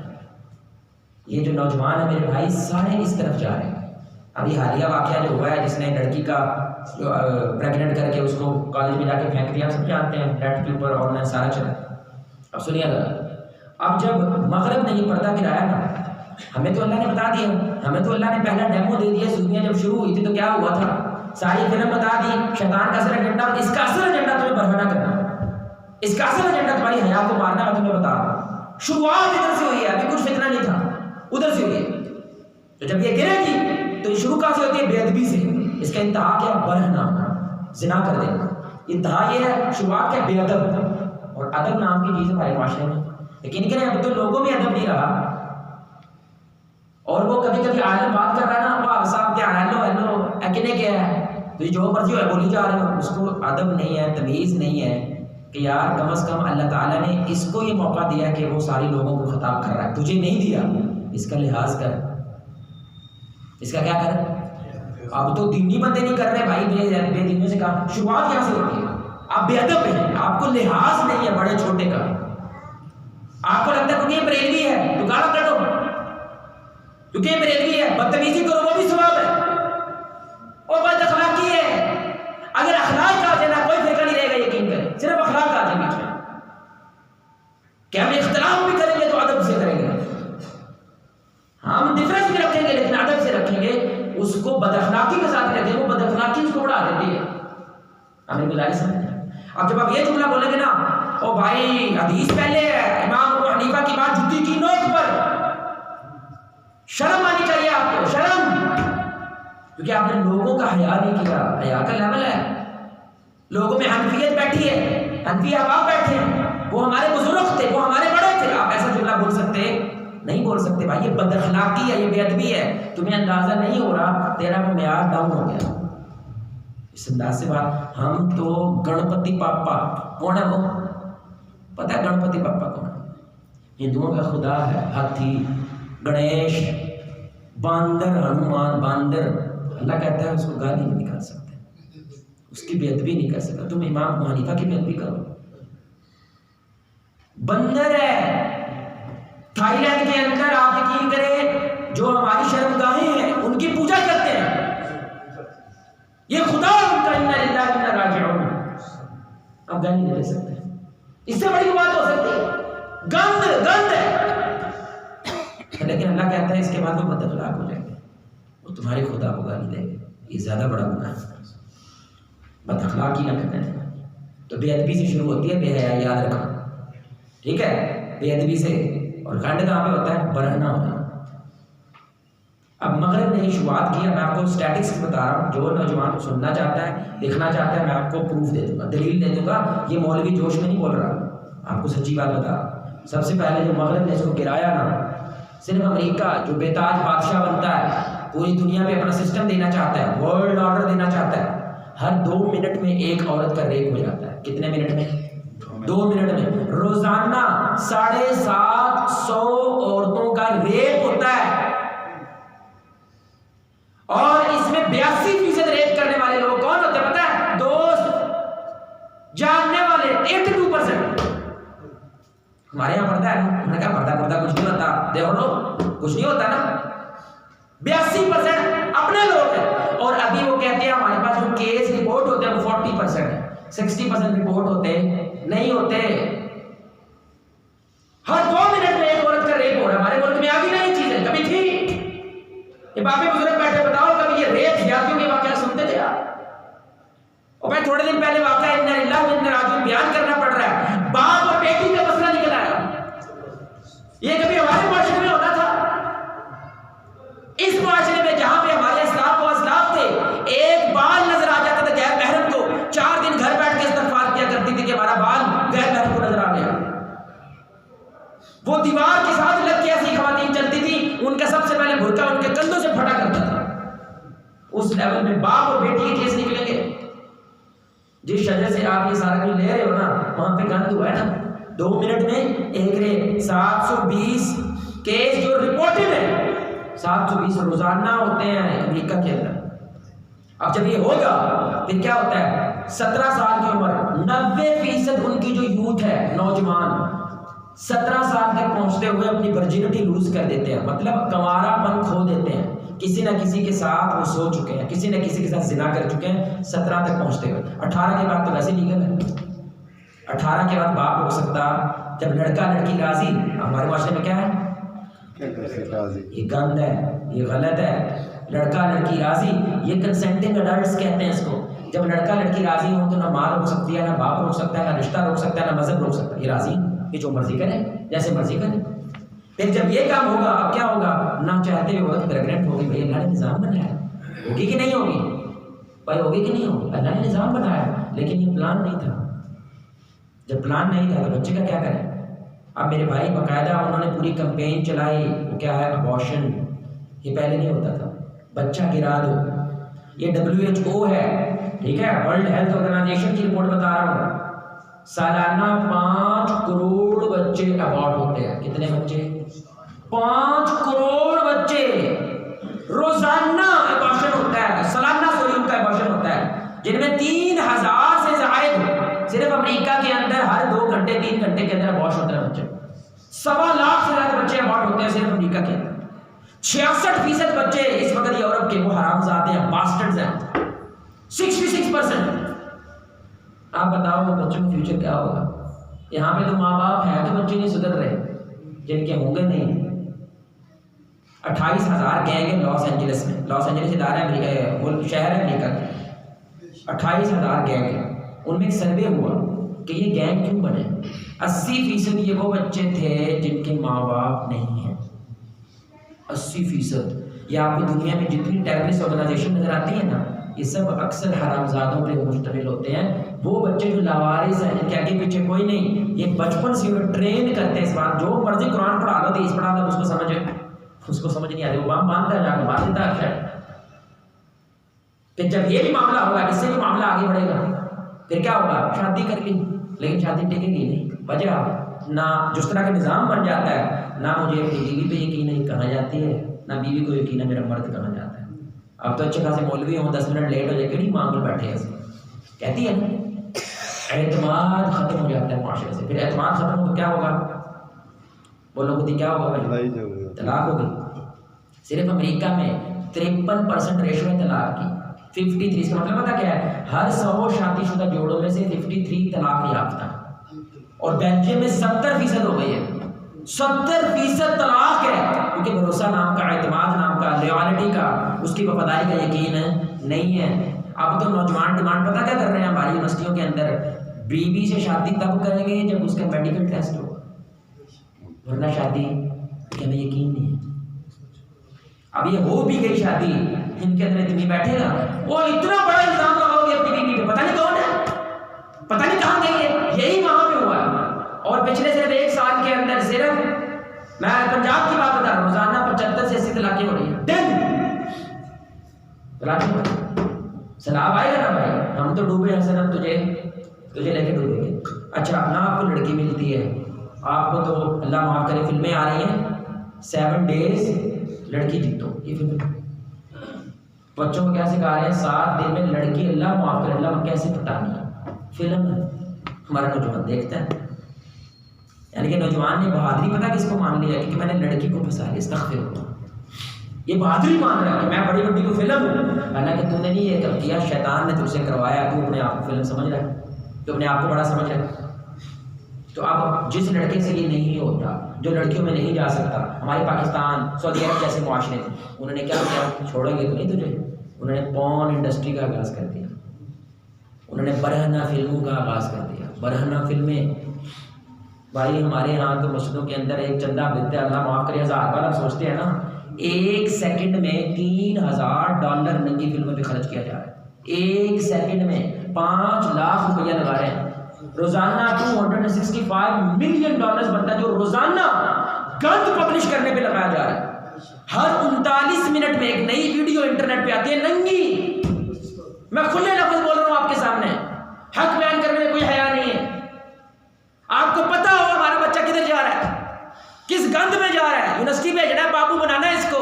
یہ جو نوجوان ہے میرے بھائی سارے اس طرف جا رہے ہیں. ابھی حالیہ واقعہ جو ہوا ہے جس نے لڑکی کا پریگننٹ کر کے اس کو کالج میں جا کے پھینک دیا، سب جانتے ہیں، نیٹ کے اوپر آن لائن سارا چلا. اب سنیے ذرا، اب جب مغرب نے یہ پردہ گرایا نا، ہمیں تو اللہ نے بتا دیا، ہمیں تو اللہ نے پہلا ڈیمو دے دیا. سنیاں جب شروع ہوئی تھی تو کیا ہوا تھا؟ ساری فلم بتا دی. شیطان کا اصل ایجنڈا، اس کا اصل ایجنڈا تمہیں برہنہ کرنا، اس کا اصل ایجنڈا تمہاری حیا کو مارنا. میں تمہیں بتا رہا ہوں شروعات ادھر سے ہوئی ہے، ابھی کچھ فتنہ نہیں تھا، ادھر سے ہوئی ہے. تو جب یہ گرے گی تو یہ شروع کہاں سے ہوتی ہے؟ بے ادبی سے. اس کا انتہا کیا؟ برہنا، زنا کر دینا. انتہا یہ ہے، شروعات کیا؟ بے ادب. اور ادب نام کی چیز ہمارے معاشرے میں یقین کریں اب تو لوگوں میں ادب نہیں رہا. اور وہ کبھی کبھی عالم بات کر رہا ہے نا، وہ صاحب کیا ہیلو اکیلے کیا ہے، تو یہ جو مرضی ہو بولی جا رہے ہو، اس کو ادب نہیں ہے، تمیز نہیں ہے کہ یار کم از کم اللہ تعالیٰ نے اس کو یہ موقع دیا کہ وہ ساری لوگوں کو خطاب کر رہا ہے، تجھے نہیں دیا، اس کا لحاظ کر، اس کا کیا کر. اب تو دینی بندے نہیں کر رہے بھائی، بے دینوں سے کہا. شروعات یہاں سے ہوتی ہے. آپ بے ادب ہیں، آپ کو لحاظ نہیں ہے بڑے چھوٹے کا. آپ کو لگتا ہے کہ یہ بریلوی ہے تو گالا کر دو، کیونکہ یہ بریلوی ہے، بدتمیزی کرو وہ بھی ثواب ہے. اور بد اخلاقی ہے، اگر اخلاق آ جائے نا کوئی فرقہ نہیں رہے گا. یقین کریں صرف اخلاق آ جائے بیچ میں کہ ہم اختلاف بھی کریں گے تو ادب سے کریں گے. ہم ڈفرینس بھی رکھیں گے لیکن ادب سے رکھیں گے. اس کو بد اخلاقی کے ساتھ رکھیں، وہ بد اخلاقی اس کو بڑھا دیتی ہے. ہمیں گزارش سمجھیں. اب جب آپ یہ جملہ بولیں گے نا، او بھائی حدیث پہلے ہے، امام ابو حنیفہ کی بات جوتی کی نوک پر، شرم آنی چاہیے آپ کو، شرم، کیونکہ آپ نے لوگوں کا حیا نہیں کیا. حیا کا لیول ہے. لوگوں میں حنفیت بیٹھی ہے، حنفی احباب بیٹھے ہیں، وہ ہمارے بزرگ تھے، وہ ہمارے بڑے تھے. آپ ایسا جملہ بول سکتے نہیں بول سکتے بھائی. یہ بد اخلاقی ہے، یہ بے ادبی ہے. تمہیں اندازہ نہیں ہو رہا، تیرا وہ معیار ڈاؤن ہو گیا. اس انداز سے بات. ہم تو گنپتی پاپا کون ہے؟ وہ پتہ ہے گنپتی پاپا کون ہے؟ ہندوؤں کا خدا ہے ہاتھی، گنیش، باندر، ہنومان باندر. اللہ کہتا ہے اس کو گالی نہیں نکال سکتے، اس کی بے ادبی نہیں کر سکتا. تم امام ابو حنیفہ کی بے ادبی کرو. بندر ہے. تھائی لینڈ کے اندر آپ یقین کریں جو ہماری شرمگاہیں ہیں ان کی پوجا کرتے ہیں. یہ خدا ان کا انا للہ و انا راجعون. آپ گالی نہیں دے سکتے. اس سے بڑی بات ہو سکتی ہے؟ گند ہے. لیکن اللہ کہتا ہے اس کے بعد وہ بد اخلاق ہو جائیں گے، وہ تمہارے خدا کو گالی دیں گے. یہ زیادہ بڑا گناہ ہے. بد اخلاقی نہ کرنا ہے. تو بے ادبی سے شروع ہوتی ہے بے حیائی، یاد رکھنا. ٹھیک ہے؟ بے ادبی سے. اور کانڈ کہاں پہ ہوتا ہے؟ برہنا ہونا. اب مغرب نے شروعات کیا. میں آپ کو اسٹیٹکس بتا رہا ہوں، جو نوجوان سننا چاہتا ہے، دیکھنا چاہتا ہے، میں آپ کو پروف دے دوں گا، دلیل دے دوں گا. یہ مولوی جوش میں نہیں بول رہا، آپ کو سچی بات بتا رہا ہوں. سب سے پہلے جو مغرب نے اس کو گرایا نا، صرف امریکہ جو بے تاج بادشاہ بنتا ہے، پوری دنیا پہ اپنا سسٹم دینا چاہتا ہے، ورلڈ آرڈر دینا چاہتا ہے. ہر 2 منٹ میں ایک عورت کا ریپ ہو جاتا ہے. کتنے منٹ میں؟ 2 منٹ میں. روزانہ 750 عورتوں کا ریپ ہوتا ہے. اور اس میں 82% ریپ کرنے والے لوگ کون ہوتے ہیں پتہ ہے؟ دوست، جاننے والے. 82%. ہمارے یہاں پردہ ہے نا، انہوں نے کہا پردہ کچھ نہیں ہوتا، دیکھو لو کچھ نہیں ہوتا نا. 82% اپنے لوگ ہیں. اور ابھی وہ کہتے ہیں ہمارے پاس جو کیس رپورٹ ہوتے ہیں وہ 40% ہے، 60% رپورٹ ہوتے نہیں ہوتے. ہر 2 منٹ میں ایک عورت کا ریپ ہو رہا ہے. ہمارے ملک میں آگے نہیں چیزیں کبھی تھی. یہ باپی بزرگ بیٹھے بتاؤ کبھی یہ ریپ زیادتیوں کے واقعہ سنتے تھے آپ؟ اور بھائی تھوڑے دن پہلے واقعہ انا للہ و انا راجعون بیان کرنا پڑ رہا ہے. باپ اور بیٹی کا مسئلہ نکل آیا. یہ کبھی ہمارے معاشرے میں ہوتا تھا؟ اس معاشرے میں جہاں پہ ہمارے اسلاف و اسلاف تھے، ایک بال نظر آ جاتا تھا غیر محرم کو، 4 دن گھر بیٹھ کے استغفار کیا کرتی تھی کہ ہمارا بال غیر محرم کو نظر آ گیا. وہ دیوار کے ساتھ لگ کے ایسی خواتین چلتی تھی، ان کا سب سے پہلے برقع ان کے کندھوں سے پھٹا کرتا تھا. اس لیول میں باپ اور بیٹی کے کیس نکلیں گے. جس شجر سے آپ یہ سارا کچھ لے رہے ہو نا، وہاں پہ گند ہوا ہے نا. 2 منٹ میں ایک ریپ. 720 کیس جو رپورٹڈ ہے، 720 روزانہ ہوتے ہیں امریکہ کے اندر. اب جب یہ ہوگا پھر کیا ہوتا ہے؟ 17 سال کی عمر، 90% ان کی جو یوتھ ہے، نوجوان 17 سال تک پہنچتے ہوئے اپنی ورجینٹی لوز کر دیتے ہیں. مطلب کنوارا پن کھو دیتے ہیں. کسی نہ کسی کے ساتھ وہ سو چکے ہیں، کسی نہ کسی کے ساتھ زنا کر چکے ہیں 17 تک پہنچتے ہوئے. 18 کے بعد تو ویسے لیگل ہے. 18 کے بعد باپ ہو سکتا. جب لڑکا لڑکی راضی. ہمارے معاشرے میں کیا ہے؟ یہ گند ہے، یہ غلط ہے. لڑکا لڑکی راضی، یہ کنسنٹنگ اڈلٹس کہتے ہیں اس کو. جب لڑکا لڑکی راضی ہوں تو نہ ماں روک سکتی ہے، نہ باپ روک سکتا ہے، نہ رشتہ روک سکتا ہے، نہ مذہب روک سکتا ہے. یہ راضی کہ جو مرضی کرے، جیسے مرضی کرے. پھر جب یہ کام ہوگا اب کیا ہوگا؟ نہ چاہتے ہوئے وقت پریگننٹ ہوگی. بھائی اللہ نے نظام بنایا، ہوگی کہ نہیں ہوگی؟ بھائی ہوگی کہ نہیں ہوگی؟ اللہ نے نظام بنایا، لیکن یہ پلان نہیں تھا. جب پلان نہیں تھا تو بچے کا کیا کریں؟ اب میرے بھائی باقاعدہ انہوں نے پوری کمپین چلائی. وہ کیا ہے؟ ابارشن. یہ پہلے نہیں ہوتا تھا. بچہ گرا دو. یہ WHO ہے، ٹھیک ہے، ورلڈ ہیلتھ آرگنائزیشن کی رپورٹ بتا رہا ہوں. سالانہ 5 کروڑ بچے ابارٹ ہوتے ہیں. کتنے بچے؟ 5 کروڑ بچے روزانہ ابارشن ہوتا ہے. سالانہ ان کا ابارشن ہوتا ہے، جن میں 3000 سے زائد صرف امریکہ کے اندر ہر 2 گھنٹے 3 گھنٹے کے اندر ابارشن ہوتا ہے. بچے 1.25 لاکھ سے زیادہ بچے ابارٹ ہوتے ہیں صرف امریکہ کے اندر. 66% بچے اس وقت یورپ کے وہ حرام زادے ہیں، باسٹرڈز ہیں. 66%. آپ بتاؤ بچوں کا فیوچر کیا ہوگا؟ یہاں پہ تو ماں باپ ہیں تو بچے نہیں سدھر رہے، جن کے ہوں گے نہیں. 28,000 گینگ ہیں لاس اینجلس میں. لاس اینجلس ادارہ شہر ہے امریکہ کا. 28,000 گینگ ہیں. ان میں ایک سروے ہوا کہ یہ گینگ کیوں بنے. 80% یہ وہ بچے تھے جن کے ماں باپ نہیں ہیں. 80%. یہ آپ کو دنیا میں جتنی ٹیررسٹ آرگنائزیشن نظر آتی ہیں نا، یہ سب اکثر حرامزادوں پہ مشتمل ہوتے ہیں. وہ بچے جو لاوارث ہیں، جن کے آگے پیچھے کوئی نہیں، یہ بچپن سے انہیں ٹرین کرتے ہیں اس بات. جو مرضی قرآن پڑھا لو، حدیث پڑھا لو، اس کو سمجھ نہیں آتی. وہ بام باندھتا ہے، جا کے مار دیتا ہے. کہ جب یہ بھی معاملہ ہوگا، اس سے بھی معاملہ آگے بڑھے گا. پھر کیا ہوگا؟ شادی کر لی، لیکن شادی ٹکے گی نہیں. وجہ نہ جس طرح کا نظام بن جاتا ہے، نہ مجھے اپنی بیوی پہ یقین ہے کہاں جاتی ہے، نہ بیوی کو یقین ہے میرا مرد کہاں جاتا ہے. اب تو اچھے خاصے مولوی ہوں، 10 منٹ لیٹ ہو جائے کہڑی ماں کو بیٹھے ہیں. کہتی ہے نا، اعتماد ختم ہو جاتا ہے معاشرے سے. پھر اعتماد ختم ہو تو کیا ہوگا؟ بولو خود ہی کیا ہوگا؟ طلاق ہوگی. صرف امریکہ میں 53% ریشو ہے طلاق کی. 53 اس کا مطلب پتا کیا ہے؟ ہر 100 شادی شدہ جوڑوں میں سے 53 طلاق یافتہ. اور بیلجیم میں 70% ہو گئی ہے. 70% طلاق ہے، کیونکہ بھروسہ نام کا، اعتماد نام کا، لیالٹی کا، اس کی وفاداری کا یقین نہیں ہے. اب تو نوجوان ڈیمانڈ پتہ کیا کر رہے ہیں ہماری یونیورسٹیوں کے اندر؟ بیوی سے شادی تب کریں گے جب اس کا میڈیکل ٹیسٹ ہوگا، ورنہ شادی کہ ہمیں یقین نہیں ہے. اب یہ ہو بھی گئی شادی، ان کے اندر اتنی بیٹھے گا، وہ اتنا بڑا الزام لگاؤ گے اپنی بیوی پہ، پتہ نہیں کون ہے، پتہ نہیں کہاں گئی ہے. یہی وہاں پہ ہوا ہے. اور پچھلے صرف 1 سال کے اندر صرف میں پنجاب کی بات بتا رہا ہوں، روزانہ 75 سے 80 طلاقیں ہو رہی ہیں. طلاقیں ہو رہی ہیں. سلام آئے گا نا بھائی، ہم تو ڈوبے ہیں سر، ہم تجھے لے کے ڈوبیں گے. اچھا نہ آپ کو لڑکی ملتی ہے، آپ کو تو اللہ معاف کرے فلمیں آ رہی ہیں 7 days لڑکی جیتو. یہ فلم بچوں کو کیا سکھا رہے ہیں؟ 7 دن میں لڑکی اللہ معاف کرے اللہ کیسے پٹانی ہے. فلم ہمارا نوجوان دیکھتا ہے. یعنی کہ نوجوان نے بہادری پتہ کس کو مان لیا کہ میں نے لڑکی کو پھنسا لیا. استغفر اللہ. یہ بہادری مان رہا ہے کہ میں بڑی بڑی کو فلم ہوں. حالانکہ تم نے نہیں یہ کر دیا، شیطان نے تم سے کروایا. تو اپنے آپ کو فلم سمجھ رہا ہے، تو اپنے آپ کو بڑا سمجھ رہا ہے. تو اب جس لڑکے سے یہ نہیں ہوتا، جو لڑکیوں میں نہیں جا سکتا، ہمارے پاکستان، سعودی عرب جیسے معاشرے تھے، انہوں نے کیا کیا؟ چھوڑیں گے تو نہیں تجھے. انہوں نے پورن انڈسٹری کا آغاز کر دیا. انہوں نے برہنہ فلموں کا آغاز کر دیا. برہنہ فلمیں بھائی ہمارے یہاں تو مسجدوں کے اندر ایک چندہ ملتا ہے، اللہ معاف کرے 1000 بار. آپ سوچتے ہیں نا 1 سیکنڈ میں $3000 ننگی فلموں پہ خرچ کیا جا رہا ہے. 1 سیکنڈ میں 5 لاکھ روپیہ لگا رہے ہیں. روزانہ $265 ملین بنتا ہے جو روزانہ گند پبلش کرنے پہ لگایا جا رہا ہے. ہر 39 منٹ میں ایک نئی ویڈیو انٹرنیٹ پہ آتی ہے ننگی. میں کھلے لفظ بول رہا ہوں آپ کے سامنے، حق بیان کرنے میں کوئی حیا نہیں ہے. آپ کو پتا ہو ہمارا بچہ کدھر جا رہا ہے، کس گند میں جا رہا ہے. یونیورسٹی بھیجنا ہے، بابو بنانا ہے اس کو.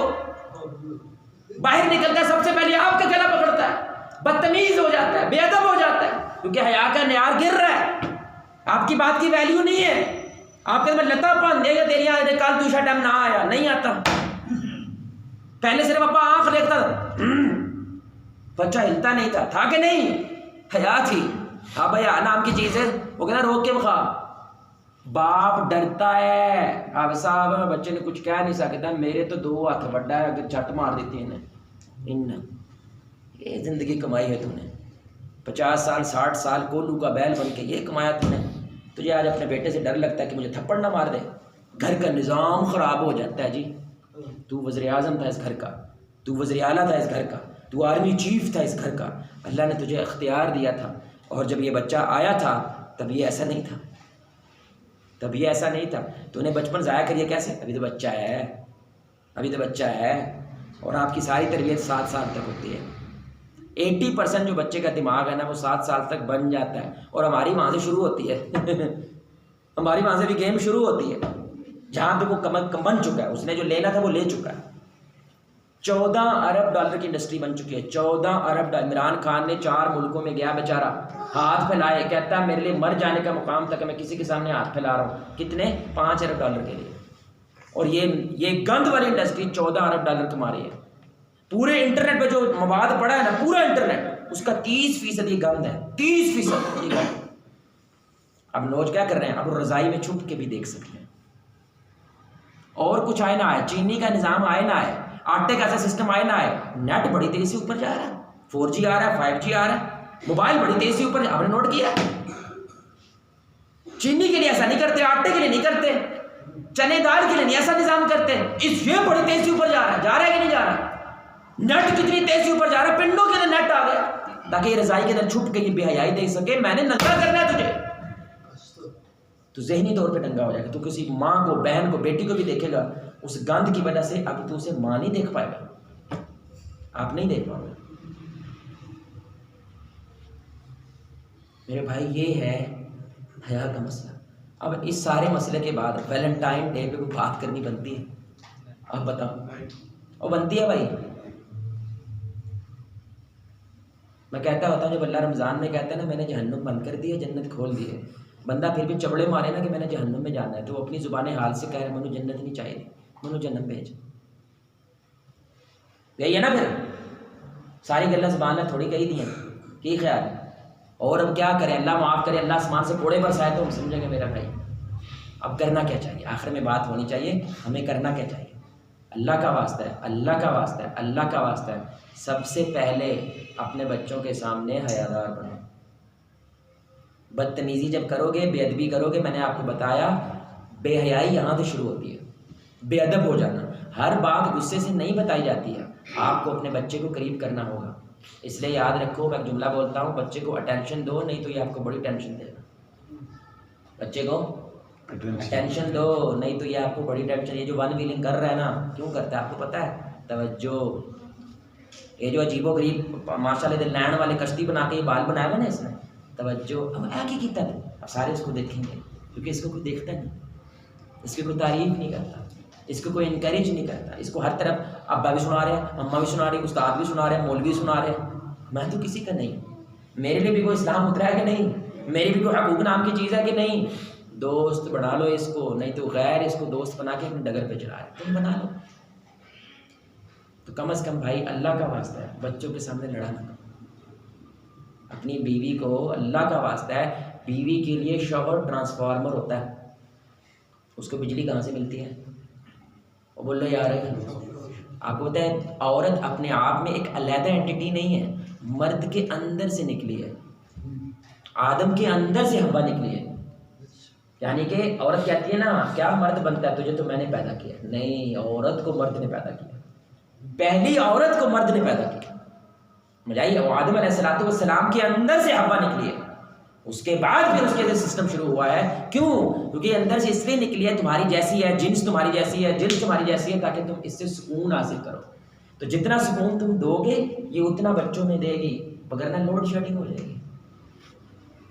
باہر نکلتا ہے سب سے پہلے آپ کا گلا پکڑتا ہے، بدتمیز ہو جاتا ہے، بے ادب ہو جاتا ہے، کیونکہ حیا کا نیار گر رہا ہے. آپ کی بات کی ویلیو نہیں ہے. آپ کے میں لتا پان دے گا تیری کال دوسرا ٹائم نہ آیا نہیں آتا. پہلے صرف ابا آنکھ دیکھتا تھا، بچہ ہلتا نہیں تھا کہ نہیں؟ حیا تھی. ہاں بھائی نام کی چیز ہے، وہ کہنا روک کے بخا. باپ ڈرتا ہے. اب صاحب بچے نے کچھ کہہ نہیں سکتا، میرے تو 2 ہاتھ بڑا ہے، اگر جھٹ مار دیتی انہیں. یہ زندگی کمائی ہے تم نے، 50 سال 60 سال کولو کا بیل بن کے یہ کمایا تم نے. تجھے آج اپنے بیٹے سے ڈر لگتا ہے کہ مجھے تھپڑ نہ مار دے؟ گھر کا نظام خراب ہو جاتا ہے جی. تو وزیر اعظم تھا اس گھر کا، تو وزیر اعلیٰ تھا اس گھر کا، تو آرمی چیف تھا اس گھر کا. اللہ نے تجھے اختیار دیا تھا، اور جب یہ بچہ آیا تھا تب یہ ایسا نہیں تھا، تب یہ ایسا نہیں تھا. تو نے بچپن ضائع کریے کیسے؟ ابھی تو بچہ ہے، ابھی تو بچہ ہے. اور آپ کی ساری تربیت 7 سال تک ہوتی ہے. 80% جو بچے کا دماغ ہے نا وہ 7 سال تک بن جاتا ہے. اور ہماری وہاں سے شروع ہوتی ہے ہماری وہاں سے بھی گیم شروع ہوتی ہے. جہاں پہ وہ بن چکا ہے، اس نے جو لینا تھا وہ لے چکا ہے. 14 ارب ڈالر کی انڈسٹری بن چکی ہے. 14 ارب ڈالر. عمران خان نے 4 ملکوں میں گیا بیچارہ، ہاتھ پھیلائے، کہتا ہے میرے لیے مر جانے کا مقام تک میں کسی کے سامنے ہاتھ پھیلا رہا ہوں. کتنے؟ 5 ارب ڈالر کے لیے. اور یہ گند والی انڈسٹری 14 ارب ڈالر کما رہی ہے. پورے انٹرنیٹ پہ جو مواد پڑا ہے نا، پورا انٹرنیٹ، اس کا 30% یہ گند ہے. 30% یہ گند. اب نوج کیا کر رہے ہیں؟ اب رضائی میں چھپ کے بھی دیکھ سکتے ہیں. اور کچھ آئے نہ آئے، چینی کا نظام آئے نہ آئے، آٹے کا ایسا سسٹم آئے نہ آئے، نیٹ بڑی تیزی سے اوپر جا رہا ہے. 4G آ رہا ہے، 5G آ رہا ہے، موبائل بڑی تیزی سے اوپر. آپ نے نوٹ کیا؟ چینی کے لیے ایسا نہیں کرتے، آٹے کے لیے نہیں کرتے، چنے دال کے لیے نہیں ایسا نظام کرتے. یہ بڑی تیزی سے اوپر جا رہا ہے کہ نہیں جا رہا؟ نیٹ کتنی تیزی اوپر جا رہا ہے، پنڈوں کے اندر نیٹ آ گیا تاکہ یہ رضائی کے اندر چھپ کے یہ بے حیائی دیکھ سکے. میں نے ننگا کرنا ہے تجھے. تو ذہنی طور پہ ننگا ہو جائے گا. تو کسی ماں کو، بہن کو، بیٹی کو بھی دیکھے گا، اس گند کی وجہ سے اب تو اسے ماں نہیں دیکھ پائے گا، آپ نہیں دیکھ پاؤ گے. میرے بھائی یہ ہے حیا کا مسئلہ. اب اس سارے مسئلے کے بعد ویلنٹائن ڈے پہ کوئی بات کرنی بنتی ہے؟ آپ بتاؤ. اور بنتی ہے بھائی. میں کہتا ہوتا ہوں جب اللہ رمضان میں کہتا ہے نا میں نے جہنم بند کر دی ہے، جنت کھول دی ہے، بندہ پھر بھی چبڑے مارے نا کہ میں نے جہنم میں جانا ہے، تو وہ اپنی زبان حال سے کہہ رہا ہے منو جنت نہیں چاہیے، منو جنم بھیج. یہی ہے نا. پھر ساری گلیں زبان نے تھوڑی کہی دی ہیں. کی خیال ہے؟ اور اب کیا کریں؟ اللہ معاف کرے، اللہ آسمان سے کوڑے برسائے تو ہم سمجھیں گے میرا بھائی. اب کرنا کیا چاہیے؟ آخر میں بات ہونی چاہیے ہمیں کرنا کیا چاہیے. اللہ کا واسطہ ہے، اللہ کا واسطہ ہے، اللہ کا واسطہ ہے. سب سے پہلے اپنے بچوں کے سامنے حیادار بنو. بدتمیزی جب کرو گے، بے ادبی کرو گے، میں نے آپ کو بتایا بے حیائی یہاں سے شروع ہوتی ہے. بے ادب ہو جانا. ہر بات غصے سے نہیں بتائی جاتی ہے. آپ کو اپنے بچے کو قریب کرنا ہوگا. اس لیے یاد رکھو، میں ایک جملہ بولتا ہوں، بچے کو اٹینشن دو، نہیں تو یہ آپ کو بڑی ٹینشن دے گا. بچے کو اٹینشن دو، نہیں تو یہ آپ کو بڑی ٹینشن. یہ جو ون ویلنگ کر رہا ہے نا، کیوں کرتا ہے آپ کو پتہ ہے؟ توجہ. یہ جو عجیب و غریب ماشاء اللہ لینڈ والے کشتی بنا کے یہ بال بنایا ہوا نا اس نے، توجہ. اب ایک ہی کیتا ہے، اب سارے اس کو دیکھیں گے کیونکہ اس کو کوئی دیکھتا نہیں، اس کی کوئی تعریف نہیں کرتا، اس کو کوئی انکریج نہیں کرتا. اس کو ہر طرف ابا بھی سنا رہے ہیں، اماں بھی سنا رہی، استاد بھی سنا رہے ہیں، مولوی بھی سنا رہے ہیں. میں تو کسی کا نہیں. میرے لیے بھی کوئی اسلام اترا ہے کہ نہیں؟ میری بھی کوئی حقوق نام کی چیز ہے کہ نہیں؟ دوست بنا لو اس کو، نہیں تو غیر اس کو دوست بنا کے اپنے ڈگر پہ چلا رہے تم بنا لو. تو کم از کم بھائی اللہ کا واسطہ ہے بچوں کے سامنے لڑا نہ کرو. اپنی بیوی کو، اللہ کا واسطہ ہے، بیوی کے لیے شوہر ٹرانسفارمر ہوتا ہے. اس کو بجلی کہاں سے ملتی ہے؟ وہ بول رہے یار آپ کو پتہ ہے عورت اپنے آپ میں ایک علیحدہ اینٹی نہیں ہے، مرد کے اندر سے نکلی ہے. آدم کے اندر سے حوا نکلی ہے. یعنی کہ عورت کہتی ہے نا کیا مرد بنتا ہے تجھے تو میں نے پیدا کیا. نہیں، عورت کو مرد نے پیدا کیا. پہلی عورت کو مرد نے پیدا کیا. مجھے آدم علیہ السلام کے اندر سے حوا نکلی ہے. اس کے بعد پھر اس کے اندر سسٹم شروع ہوا ہے. کیوں؟ کیونکہ اندر سے اس لیے نکلی ہے، تمہاری جیسی ہے، جنس تمہاری جیسی ہے، جلد تمہاری جیسی ہے، تاکہ تم اس سے سکون حاصل کرو. تو جتنا سکون تم دو گے یہ اتنا بچوں میں دے گی، وگرنہ لوڈ شیڈنگ ہو جائے گی.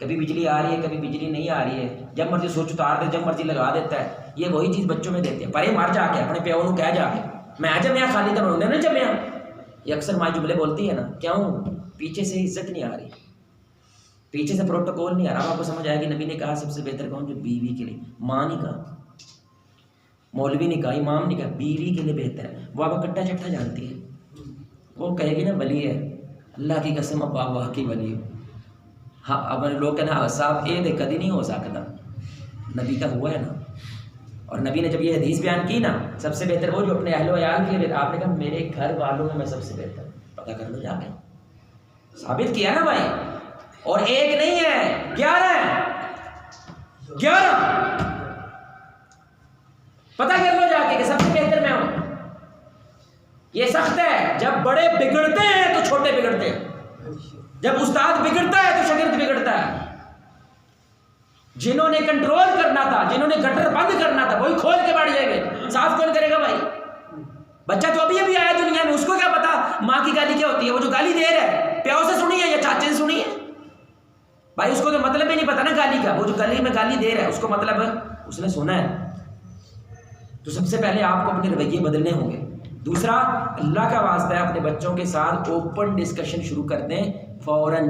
کبھی بجلی آ رہی ہے، کبھی بجلی نہیں آ رہی ہے، جب مرضی سوچ اتار دے، جب مرضی لگا دیتا ہے. یہ وہی چیز بچوں میں دیتے ہیں. پرے مار جا کے اپنے پیو کو کہہ جا کے میں جمیا خالی تھا انہوں نے جمیا. یہ اکثر ماں جملے بولتی ہے نا، کیوں؟ پیچھے سے عزت نہیں آ رہی، پیچھے سے پروٹوکول نہیں آ رہا. آپ کو سمجھ آئے گی نبی نے کہا سب سے بہتر کون؟ جو بیوی کے لیے. ماں نہیں کہا، مولوی نہیں کہا، امام نہیں کہا، بیوی کے لیے بہتر ہے. وہ آپ کو کٹا چٹا جانتی ہے، وہ کہے گی نا ولی ہے، اللہ کی قسم اب واہ کی ولی ہو. ہاں اب لوگ کہنا صاحب یہ دے کدی نہیں ہو سکتا، نبی کا ہوا ہے نا. اور نبی نے جب یہ حدیث بیان کی نا، سب سے بہتر وہ جو اپنے اہل و عیال کے لیے، آپ نے کہا میرے گھر والوں میں سب سے بہتر. پتہ کر لو جا کے، ثابت کیا نا بھائی. اور ایک نہیں ہے، 11 یہ سخت ہے، جب بڑے بگڑتے ہیں تو چھوٹے بگڑتے ہیں، جب استاد بگڑتا ہے تو شاگرد بگڑتا ہے۔ جنہوں نے کنٹرول کرنا تھا، جنہوں نے گٹر بند کرنا تھا، وہی کھول کے بیٹھ جائیں گے، صاف کون کرے گا بھائی؟ بچہ تو ابھی آیا دنیا میں، اس کو کیا پتا ماں کی گالی کیا ہوتی ہے؟ وہ جو گالی دے رہا ہے پیو سے سنی ہے یا چاچے سے سنی ہے؟ بھائی اس کو تو مطلب ہی نہیں پتا نا گالی کا، وہ جو گلی میں گالی دے رہا ہے اس کو مطلب اس نے سنا ہے۔ تو سب سے پہلے آپ کو اپنے رویے بدلنے ہوں گے۔ دوسرا، اللہ کا واسطہ ہے اپنے بچوں کے ساتھ اوپن ڈسکشن شروع کر دیں فوراً۔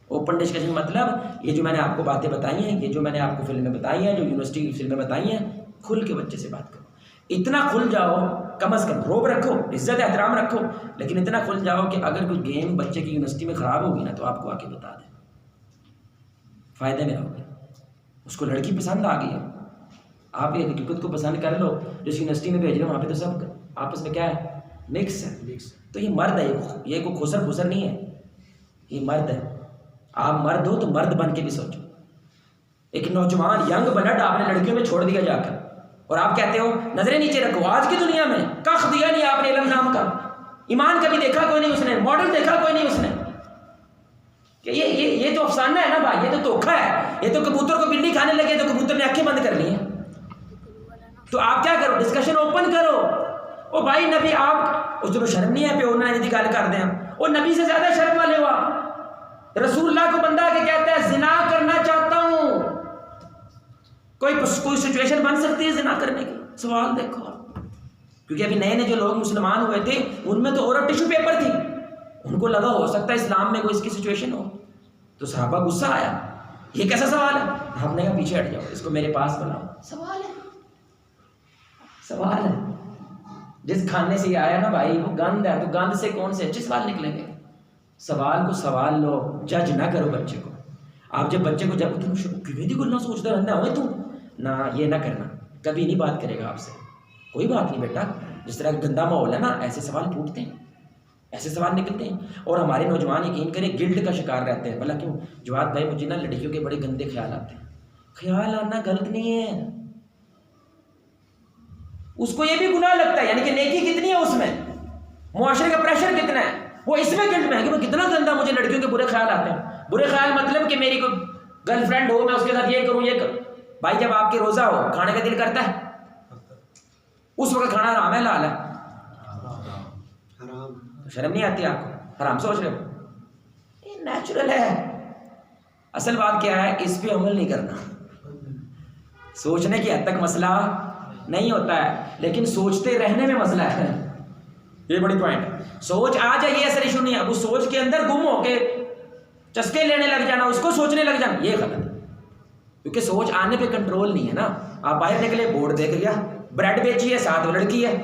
اوپن ڈسکشن مطلب یہ جو میں نے آپ کو باتیں بتائی ہیں، یہ جو میں نے آپ کو فلمیں بتائی ہیں، جو یونیورسٹی کی فلمیں بتائی ہیں، کھل کے بچے سے بات کرو۔ اتنا کھل جاؤ، کم از کم روب رکھو، عزت احترام رکھو، لیکن اتنا کھل جاؤ کہ اگر کوئی گیم بچے کی یونیورسٹی میں خراب ہوگی نا تو آپ کو آ کے بتا دیں، فائدے میں رہو گے۔ اس کو لڑکی پسند آ گئی ہے، آپ یہ حقیقت کو پسند کر لو، جس یونیورسٹی میں بھیج رہے ہو وہاں پہ تو سب آپس میں کیا ہے؟ مکس ہے۔ تو یہ مرد ہے، یہ کوئی خسر خسر نہیں ہے، یہ مرد ہے۔ آپ مرد ہو تو مرد بن کے بھی سوچو۔ ایک نوجوان ینگ بلڈ آپ نے لڑکیوں میں چھوڑ دیا جا کر، اور آپ کہتے ہو نظریں نیچے رکھو۔ آج کی دنیا میں کخ دیا نہیں آپ نے علم نام کا، ایمان کبھی دیکھا کوئی نہیں اس نے، ماڈل دیکھا کوئی نہیں اس نے، کہ یہ تو افسانہ ہے نا بھائی، یہ تو دھوکہ ہے، یہ تو کبوتر کو بلی کھانے لگے تو کبوتر نے آنکھیں بند کر لی ہیں۔ تو آپ کیا کرو؟ ڈسکشن اوپن کرو۔ او بھائی نبی آپ اس کو شرم نہیں ہے پہ انہوں نے گل کر دیں، وہ نبی سے زیادہ شرم والے ہو آپ۔ رسول اللہ کو بندہ کے کہتا ہے زنا کرنا چاہتا ہوں، کوئی سچویشن بن سکتی ہے زنا کرنے کی؟ سوال دیکھو آپ، کیونکہ ابھی نئے نئے جو لوگ مسلمان ہوئے تھے ان میں تو عورت ٹیشو پیپر تھی، ان کو لگا ہو سکتا ہے اسلام میں کوئی اس کی سچویشن ہو، تو صحابہ غصہ آیا، یہ کیسا سوال ہے؟ ہم نے کہا پیچھے ہٹ جاؤ، اس کو میرے پاس بلاؤ۔ سوال ہے، سوال ہے، جس کھانے سے یہ آیا نا بھائی وہ گند ہے، تو گند سے کون سے اچھے سوال نکلیں گے؟ سوال کو سوال لو، جج نہ کرو بچے کو۔ آپ جب بچے کو جب تم کیوں گلنا سوچتا رہنا ہوئے تم نہ، یہ نہ کرنا، کبھی نہیں بات کرے گا آپ سے، کوئی بات نہیں بیٹا، جس طرح گندا ماحول ہے نا ایسے سوال پھوٹتے ہیں، ایسے سوال نکلتے ہیں۔ اور ہمارے نوجوان یقین کریں گلٹ کا شکار رہتے ہیں، بھلا کیوں جواد بھائی مجھے نا لڑکیوں کے بڑے گندے خیال آتے ہیں۔ خیال آنا غلط نہیں ہے، اس کو یہ بھی گناہ لگتا ہے، یعنی کہ نیکی کتنی ہے اس میں، معاشرے کا پریشر کتنا ہے، وہ اس میں گلٹ میں ہے کہ وہ کتنا گندا مجھے لڑکیوں کے برے خیال آتے ہیں۔ برے خیال مطلب کہ میری کوئی گرل فرینڈ ہو، میں اس کے ساتھ یہ کروں یہ کروں۔ بھائی جب آپ کے روزہ ہو کھانے کا دل کرتا ہے، اس وقت کھانا حرام ہے حلال ہے؟ شرم نہیں آتی آپ کو؟ حرام سوچ رہے ہو؟ یہ نیچرل ہے۔ اصل بات کیا ہے، اس پہ عمل نہیں کرنا۔ سوچنے کی حد تک مسئلہ نہیں ہوتا ہے، لیکن سوچتے رہنے میں مسئلہ ہے، یہ بڑی پوائنٹ ہے۔ سوچ آ جائے یہ اثر ایشو نہیں ہے، اب اس سوچ کے اندر گم ہو کے چسکے لینے لگ جانا، اس کو سوچنے لگ جانا، یہ غلط ہے، کیونکہ سوچ آنے پہ کنٹرول نہیں ہے نا۔ آپ باہر نکلے بورڈ دیکھ لیا، بریڈ بیچی ہے ساتھ لڑکی ہے،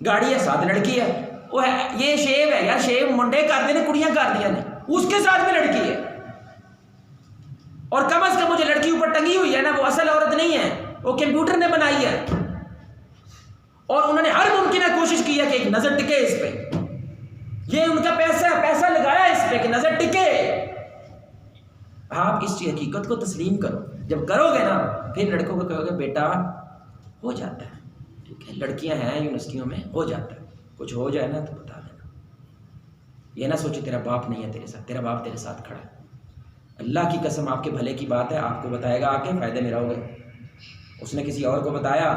گاڑی ہے ساتھ لڑکی ہے، وہ ہے یہ شیو ہے یار، شیو منڈے کر دینے کڑیاں کر دیا نے، اس کے ساتھ میں لڑکی ہے، اور کم از کم مجھے لڑکی اوپر ٹنگی ہوئی ہے نا، وہ اصل عورت نہیں ہے، وہ کمپیوٹر نے بنائی ہے، اور انہوں نے ہر ممکنہ کوشش کی ہے کہ ایک نظر ٹکے اس پہ، یہ ان کا پیسہ لگایا اس پہ کہ نظر ٹکے۔ آپ اس حقیقت کو تسلیم کرو، جب کرو گے نا پھر لڑکوں کو کہو گے بیٹا ہو جاتا ہے، ٹھیک ہے لڑکیاں ہیں یونیورسٹیوں میں ہو جاتا ہے، کچھ ہو جائے نا تو بتا دینا، یہ نہ سوچے تیرا باپ نہیں ہے تیرے ساتھ، تیرا باپ تیرے ساتھ کھڑا ہے، اللہ کی قسم آپ کے بھلے کی بات ہے، آپ کو بتائے گا آ کے فائدے میں رہو گے۔ اس نے کسی اور کو بتایا،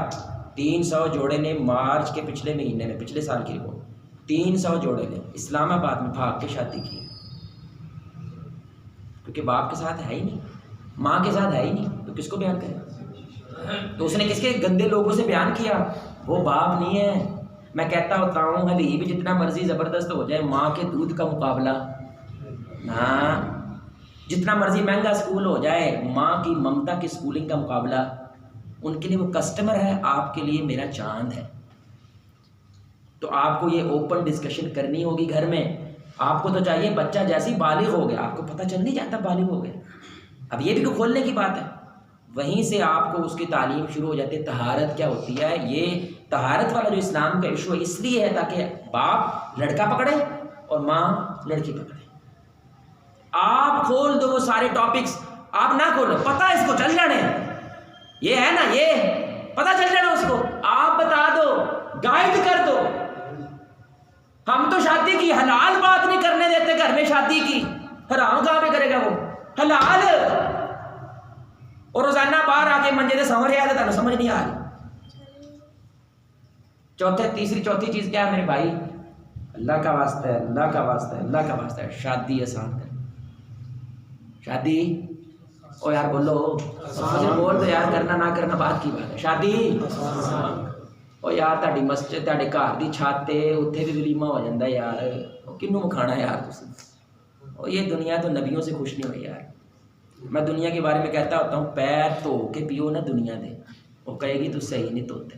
300 جوڑے نے مارچ کے پچھلے مہینے میں، پچھلے سال کی رپورٹ، 300 جوڑے نے اسلام آباد میں بھاگ کے شادی کی، کیونکہ باپ کے ساتھ ہے ہی نہیں، ماں کے ساتھ ہے ہی نہیں، تو کس کو بیان کرے؟ تو اس نے کس کے گندے لوگوں سے بیان کیا؟ وہ باپ نہیں ہے۔ میں کہتا ہوتا ہوں حلیب جتنا مرضی زبردست ہو جائے، ماں کے دودھ کا مقابلہ ہاں، جتنا مرضی مہنگا اسکول ہو جائے، ماں کی ممتا کی اسکولنگ کا مقابلہ، ان کے لیے وہ کسٹمر ہے، آپ کے لیے میرا چاند ہے۔ تو آپ کو یہ اوپن ڈسکشن کرنی ہوگی گھر میں۔ آپ کو تو چاہیے بچہ جیسے ہی بالغ ہو گیا، آپ کو پتہ چل نہیں جاتا بالغ ہو گیا، اب یہ بھی کوئی کھولنے کی بات ہے، وہیں سے آپ کو اس کی تعلیم شروع ہو جاتی ہے۔ طہارت کیا ہوتی ہے؟ یہ طہارت والا جو اسلام کا ایشو ہے اس لیے ہے تاکہ باپ لڑکا پکڑے اور ماں لڑکی پکڑے۔ آپ کھول دو وہ سارے ٹاپکس، آپ نہ کھولو، پتہ اس کو چل جانے، یہ ہے نا، یہ پتہ چل جانا اس کو، آپ بتا دو، گائیڈ کر دو، ہم تو شادی کی حلال بات نہیں کرنے دیتے گھر میں، شادی کی حرام کہاں پہ کرے گا وہ، حلال. اور روزانہ باہر آ کے منجے سے سمجھ رہا تھا، سمجھ نہیں آ رہی. چوتھی چیز کیا ہے میرے بھائی؟ اللہ کا واسطہ ہے، اللہ کا واسطہ ہے، اللہ کا واسطہ ہے، شادی آسان کر. شادی او یار بولو، بول تو یار، کرنا نہ کرنا بات کی بات ہے. شادی او یار تہاڈی مسجد تہاڈے گھر دی چھت تے اوتھے بھی ولیمہ ہو جاندا ہے یار، کنوں مکھانا یار تسی. اور یہ دنیا تو نبیوں سے خوش نہیں ہوئی یار. میں دنیا کے بارے میں کہتا ہوتا ہوں، پیر دھو کے پیو نا دنیا دے، وہ کہے گی تو صحیح نہیں دھوتے.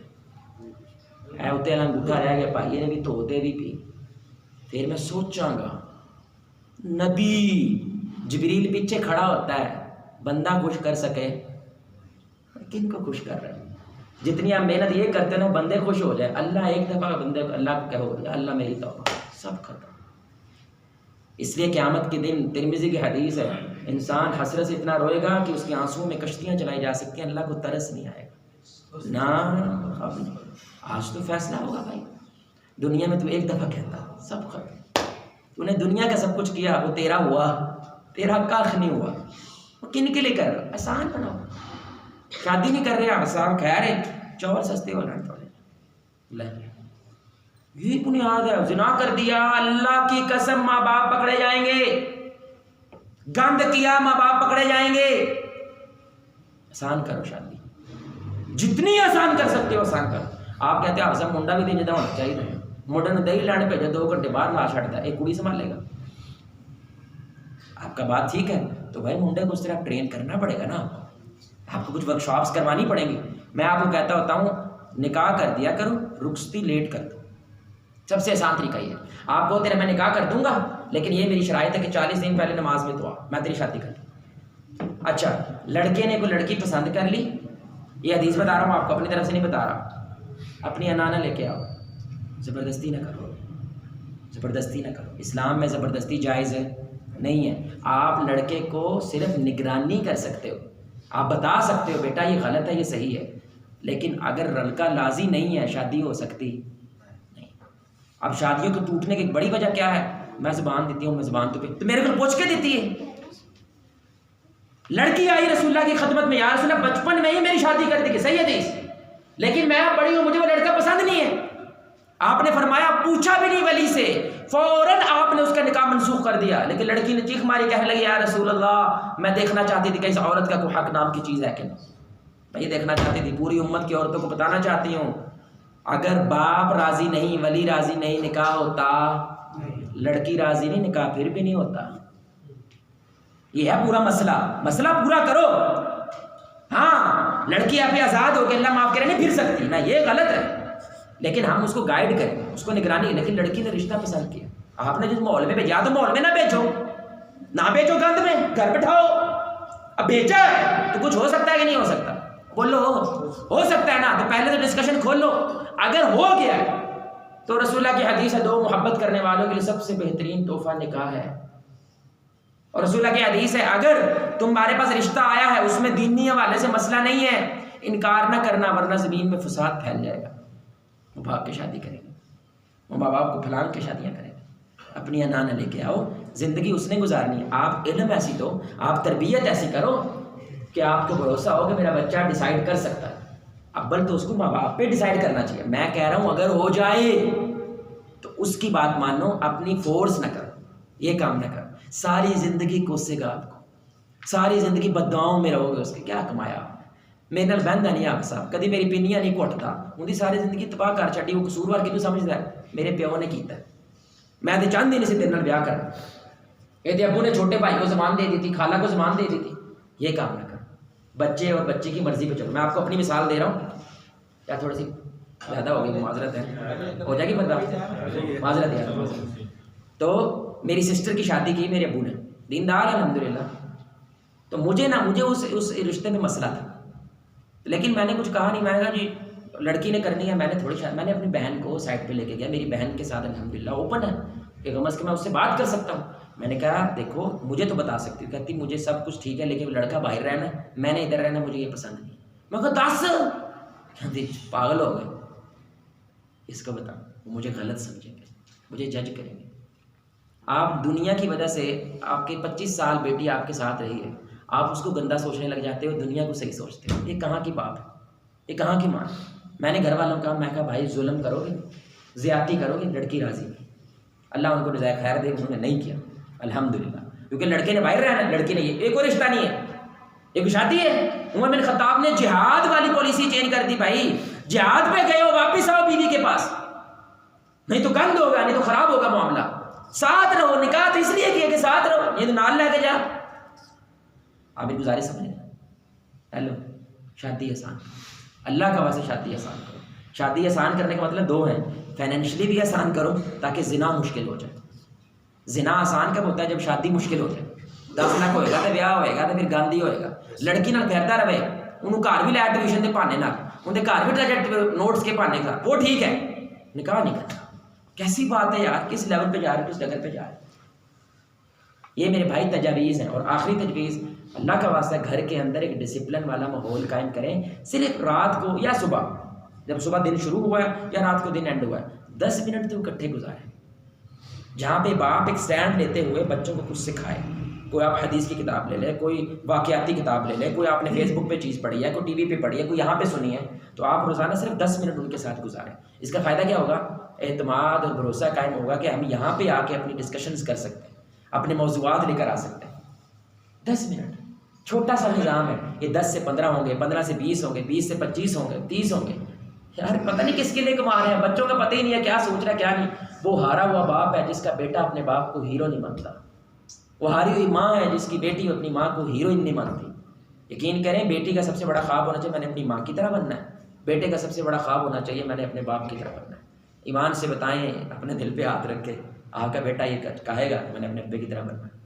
اے اتنے انگوٹھا رہ گیا بھائی نے بھی دھو دے بھی پی. پھر میں سوچاں گا، نبی جبریل پیچھے کھڑا ہوتا ہے، بندہ خوش کر سکے، کن کو خوش کر رہا ہے؟ جتنی آپ محنت یہ کرتے ہیں بندے خوش ہو جائے. اللہ ایک دفعہ بندے کو اللہ کو کہو اللہ میری توبہ، سب ختم. اس لیے قیامت کے دن ترمذی کی حدیث ہے، انسان حسرت سے اتنا روئے گا کہ اس کے آنسوؤں میں کشتیاں چلائی جا سکتی ہیں، اللہ کو ترس نہیں آئے گا. نہ آج تو فیصلہ ہوگا بھائی. دنیا میں تو ایک دفعہ کہتا سب ختم. تو نے دنیا کا سب کچھ کیا، وہ تیرا ہوا، تیرا کاخ نہیں ہوا. وہ کن کے لیے کر رہا؟ آسان بناؤ. شادی نہیں کر رہے آپ صاحب، خیر ہے چور سستے ہو رہے تھوڑے. یہ بنیاد ہے. زنا کر دیا، اللہ کی قسم ماں باپ پکڑے جائیں گے. گند کیا، ماں باپ پکڑے جائیں گے. آسان کرو شادی، جتنی آسان کر سکتے ہو آسان کرو. آپ کہتے ہیں سب منڈا بھی دیں جدا ہونا چاہیے. منڈے نے دہی لانے بھیجا، 2 گھنٹے بعد لا چھڑتا ہے، ایک کڑی سنبھال لے گا. آپ کا بات ٹھیک ہے تو بھائی منڈے کو اس طرح ٹرین کرنا پڑے گا نا. آپ کو کچھ ورک شاپس کروانی پڑیں گی. میں آپ کو کہتا ہوتا ہوں نکاح کر دیا کرو، رخصتی لیٹ کر دو. سب سے آسان طریقہ یہ ہے. آپ کو تیرا میں نکاح کر دوں گا لیکن یہ میری شرائط ہے کہ 40 دن پہلے نماز میں تو آ، میں تیری شادی کر دوں. اچھا لڑکے نے کوئی لڑکی پسند کر لی، یہ حدیث بتا رہا ہوں آپ کو، اپنی طرف سے نہیں بتا رہا. اپنی انا نہ لے کے آؤ، زبردستی نہ کرو، زبردستی نہ کرو. اسلام میں زبردستی جائز ہے نہیں ہے. آپ لڑکے کو صرف نگرانی کر سکتے ہو، آپ بتا سکتے ہو بیٹا یہ غلط ہے یہ صحیح ہے، لیکن اگر لڑکا راضی نہیں ہے شادی ہو سکتی نہیں. اب شادیوں کے ٹوٹنے کی بڑی وجہ کیا ہے؟ میں زبان دیتی ہوں، میں زبان تو میرے کو پوچھ کے دیتی ہے. لڑکی آئی رسول اللہ کی خدمت میں، یا رسول اللہ بچپن میں ہی میری شادی کر دی، صحیح حدیث، لیکن میں اب بڑی ہوں مجھے وہ لڑکا پسند نہیں ہے. آپ نے فرمایا پوچھا بھی نہیں ولی سے، فوراً آپ نے اس کا نکاح منسوخ کر دیا. لیکن لڑکی نے چیخ ماری، کہنے لگی یا رسول اللہ میں دیکھنا چاہتی تھی کہ اس عورت کا کوئی حق نام کی چیز ہے کہ نہیں. میں یہ دیکھنا چاہتی تھی، پوری امت کی عورتوں کو بتانا چاہتی ہوں اگر باپ راضی نہیں، ولی راضی نہیں، نکاح ہوتا. لڑکی راضی نہیں، نکاح پھر بھی نہیں ہوتا. یہ ہے پورا مسئلہ. مسئلہ پورا کرو. ہاں لڑکی آپ آزاد ہو کے اللہ معاف کرے نہیں پھر سکتی نہ، یہ غلط ہے، لیکن ہم اس کو گائیڈ کریں، اس کو نگرانی. لیکن لڑکی نے رشتہ پسند کیا، آپ نے جس ماحول میں بھیجا تو ماحول میں نہ بیچو، نہ بیچو گند میں، گھر بٹھاؤ. اب بیچا ہے تو کچھ ہو سکتا ہے کہ نہیں ہو سکتا؟ بولو ہو سکتا ہے نا. تو پہلے تو ڈسکشن کھول لو. اگر ہو گیا تو رسول اللہ کی حدیث ہے 2 محبت کرنے والوں کے لیے سب سے بہترین تحفہ نکاح ہے. اور رسول اللہ کی حدیث ہے اگر تمہارے پاس رشتہ آیا ہے اس میں دینی حوالے سے مسئلہ نہیں ہے، انکار نہ کرنا ورنہ زمین میں فساد پھیل جائے گا. وہ بھاگ کے شادی کریں گے، وہ ماں باپ کو پھلانگ کے شادیاں کریں گے. اپنی انا نہ لے کے آؤ، زندگی اس نے گزارنی ہے. آپ علم ایسی دو، آپ تربیت ایسی کرو کہ آپ کو بھروسہ ہو کہ میرا بچہ ڈیسائیڈ کر سکتا ہے. اول تو اس کو ماں باپ پہ ڈیسائیڈ کرنا چاہیے. میں کہہ رہا ہوں اگر ہو جائے تو اس کی بات مانو، اپنی فورس نہ کرو، یہ کام نہ کرو. ساری زندگی کوسے گا آپ کو، ساری زندگی بددعاؤں میں رہو گے. اس کے کیا کمایا آپ؟ میرے نال بہندا نہیں آپ صاحب، کدی میری پینیاں نہیں کٹتا، ان ساری زندگی تباہ کر چڑی. وہ قصوروار کیوں سمجھتا ہے؟ میرے پیو نے کیتا ہے. میں تو چاہتی نہیں سی تیرے نال بیاہ کرنا. یہ ابو نے چھوٹے بھائی کو زبان دے دی تھی، خالہ کو زبان دے دی تھی. یہ کام نہ کرو. بچے اور بچے کی مرضی پہ چلو. میں آپ کو اپنی مثال دے رہا ہوں، کیا تھوڑی سی زیادہ ہو گئی، معذرت ہے، ہو جائے گی بندہ، معذرت ہے. تو میری سسٹر کی شادی کی میرے ابو نے، دیندار الحمدللہ. تو مجھے اس رشتے میں مسئلہ تھا، لیکن میں نے کچھ کہا نہیں. میں نے کہا جی لڑکی نے کرنی ہے، میں نے تھوڑی شاید میں نے اپنی بہن کو سائڈ پہ لے کے گیا. میری بہن کے ساتھ الحمدللہ اوپن ہے کہ کم از کم میں اس سے بات کر سکتا ہوں. میں نے کہا دیکھو مجھے تو بتا سکتی ہوں. کہتی مجھے سب کچھ ٹھیک ہے لیکن لڑکا باہر رہنا ہے، میں نے ادھر رہنا، مجھے یہ پسند نہیں. میں کہا 10 پاگل ہو گئے، اس کو بتا، وہ مجھے غلط سمجھیں گے. مجھے جج کریں گے. آپ دنیا کی وجہ سے آپ کے 25 سال بیٹی آپ کے ساتھ رہی ہے, آپ اس کو گندا سوچنے لگ جاتے ہو, دنیا کو صحیح سوچتے ہو. یہ کہاں کی باپ ہے, یہ کہاں کی ماں ہے؟ میں نے گھر والوں کو کہا, میں کہا بھائی ظلم کرو گے, زیادتی کرو گے, لڑکی راضی کی. اللہ ان کو جزائے خیر دے, انہوں نے نہیں کیا الحمدللہ, کیونکہ لڑکے نے باہر رہنا, لڑکی نے یہ کوئی رشتہ نہیں ہے, ایک شادی ہے. عمر بن خطاب نے جہاد والی پالیسی چینج کر دی. بھائی جہاد پہ گئے ہو, واپس آؤ بیوی کے پاس, نہیں تو گند ہوگا, نہیں تو خراب ہوگا معاملہ. ساتھ رہو, نکاح تو اس لیے کیا کہ ساتھ رہو, یہ تو نال لے کے جا. آپ ایک گزارش سمجھیں, ہیلو, شادی آسان, اللہ کا واسطہ شادی آسان کرو. شادی آسان کرنے کا مطلب دو ہیں, فائنینشلی بھی آسان کرو تاکہ زنا مشکل ہو جائے. زنا آسان کب ہوتا ہے؟ جب شادی مشکل ہو جائے. 10 لاکھ ہوئے گا تو بیاہ ہوئے گا تو پھر گاندھی ہوئے گا. لڑکی نال پھرتا رہے, انہوں گھر بھی لے ٹیوشن کے بہانے نال, اندر گھر بھی ٹریجر نوٹس کے بہانے کا, وہ ٹھیک ہے, نکاح نہیں کرنا. کیسی بات ہے یار, کس لیول پہ جا رہے, کس ڈگر پہ جا رہے. یہ میرے بھائی تجاویز ہیں. اور آخری تجویز, اللہ کا واسطہ گھر کے اندر ایک ڈسپلن والا ماحول قائم کریں. صرف رات کو یا صبح, جب صبح دن شروع ہوا ہے یا رات کو دن اینڈ ہوا ہے, 10 منٹ تو اکٹھے گزاریں, جہاں پہ باپ ایک سٹینڈ لیتے ہوئے بچوں کو کچھ سکھائے. کوئی آپ حدیث کی کتاب لے لیں, کوئی واقعاتی کتاب لے لیں, کوئی آپ نے فیس بک پہ چیز پڑھی ہے, کوئی ٹی وی پہ پڑھی ہے, کوئی یہاں پہ سنی ہے, تو آپ روزانہ صرف 10 منٹ ان کے ساتھ گزاریں. اس کا فائدہ کیا ہوگا؟ اعتماد اور بھروسہ قائم ہوگا کہ ہم یہاں پہ آ کے اپنی ڈسکشنز کر سکتے ہیں, اپنے موضوعات لے کر آ سکتے ہیں. 10 منٹ چھوٹا سا نظام ہے. یہ 10 سے 15 ہوں گے, 15 سے 20 ہوں گے, 20 سے 25 ہوں گے, 30 ہوں گے. یار پتہ نہیں کس کے لیے کما رہے ہیں, بچوں کا پتہ ہی نہیں ہے کیا سوچ رہا ہے کیا نہیں. وہ ہارا ہوا باپ ہے جس کا بیٹا اپنے باپ کو ہیرو نہیں مانتا. وہ ہاری ہوئی ماں ہے جس کی بیٹی اپنی ماں کو ہیروئن نہیں مانتی. یقین کریں, بیٹی کا سب سے بڑا خواب ہونا چاہیے میں نے اپنی ماں کی طرح بننا ہے. بیٹے کا سب سے بڑا خواب ہونا چاہیے میں نے اپنے باپ کی طرح بننا ہے. ایمان سے بتائیں, اپنے دل پہ ہاتھ رکھ کے, آپ کا بیٹا یہ کہے گا میں نے اپنے ابے کی طرح بننا ہے.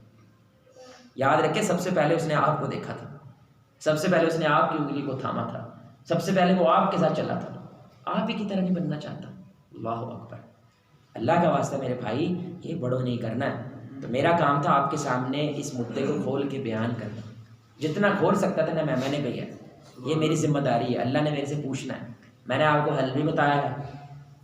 یاد رکھے, سب سے پہلے اس نے آپ کو دیکھا تھا, سب سے پہلے اس نے آپ کی انگلی کو تھاما تھا, سب سے پہلے وہ آپ کے ساتھ چلا تھا. آپ ہی کی طرح نہیں بننا چاہتا. اللہ اکبر. اللہ کا واسطہ میرے بھائی, یہ بڑوں نہیں کرنا ہے. تو میرا کام تھا آپ کے سامنے اس مدعے کو کھول کے بیان کرنا. جتنا کھول سکتا تھا نا میں نے کہا, یہ میری ذمہ داری ہے, اللہ نے میرے سے پوچھنا ہے. میں نے آپ کو حل بھی بتایا ہے,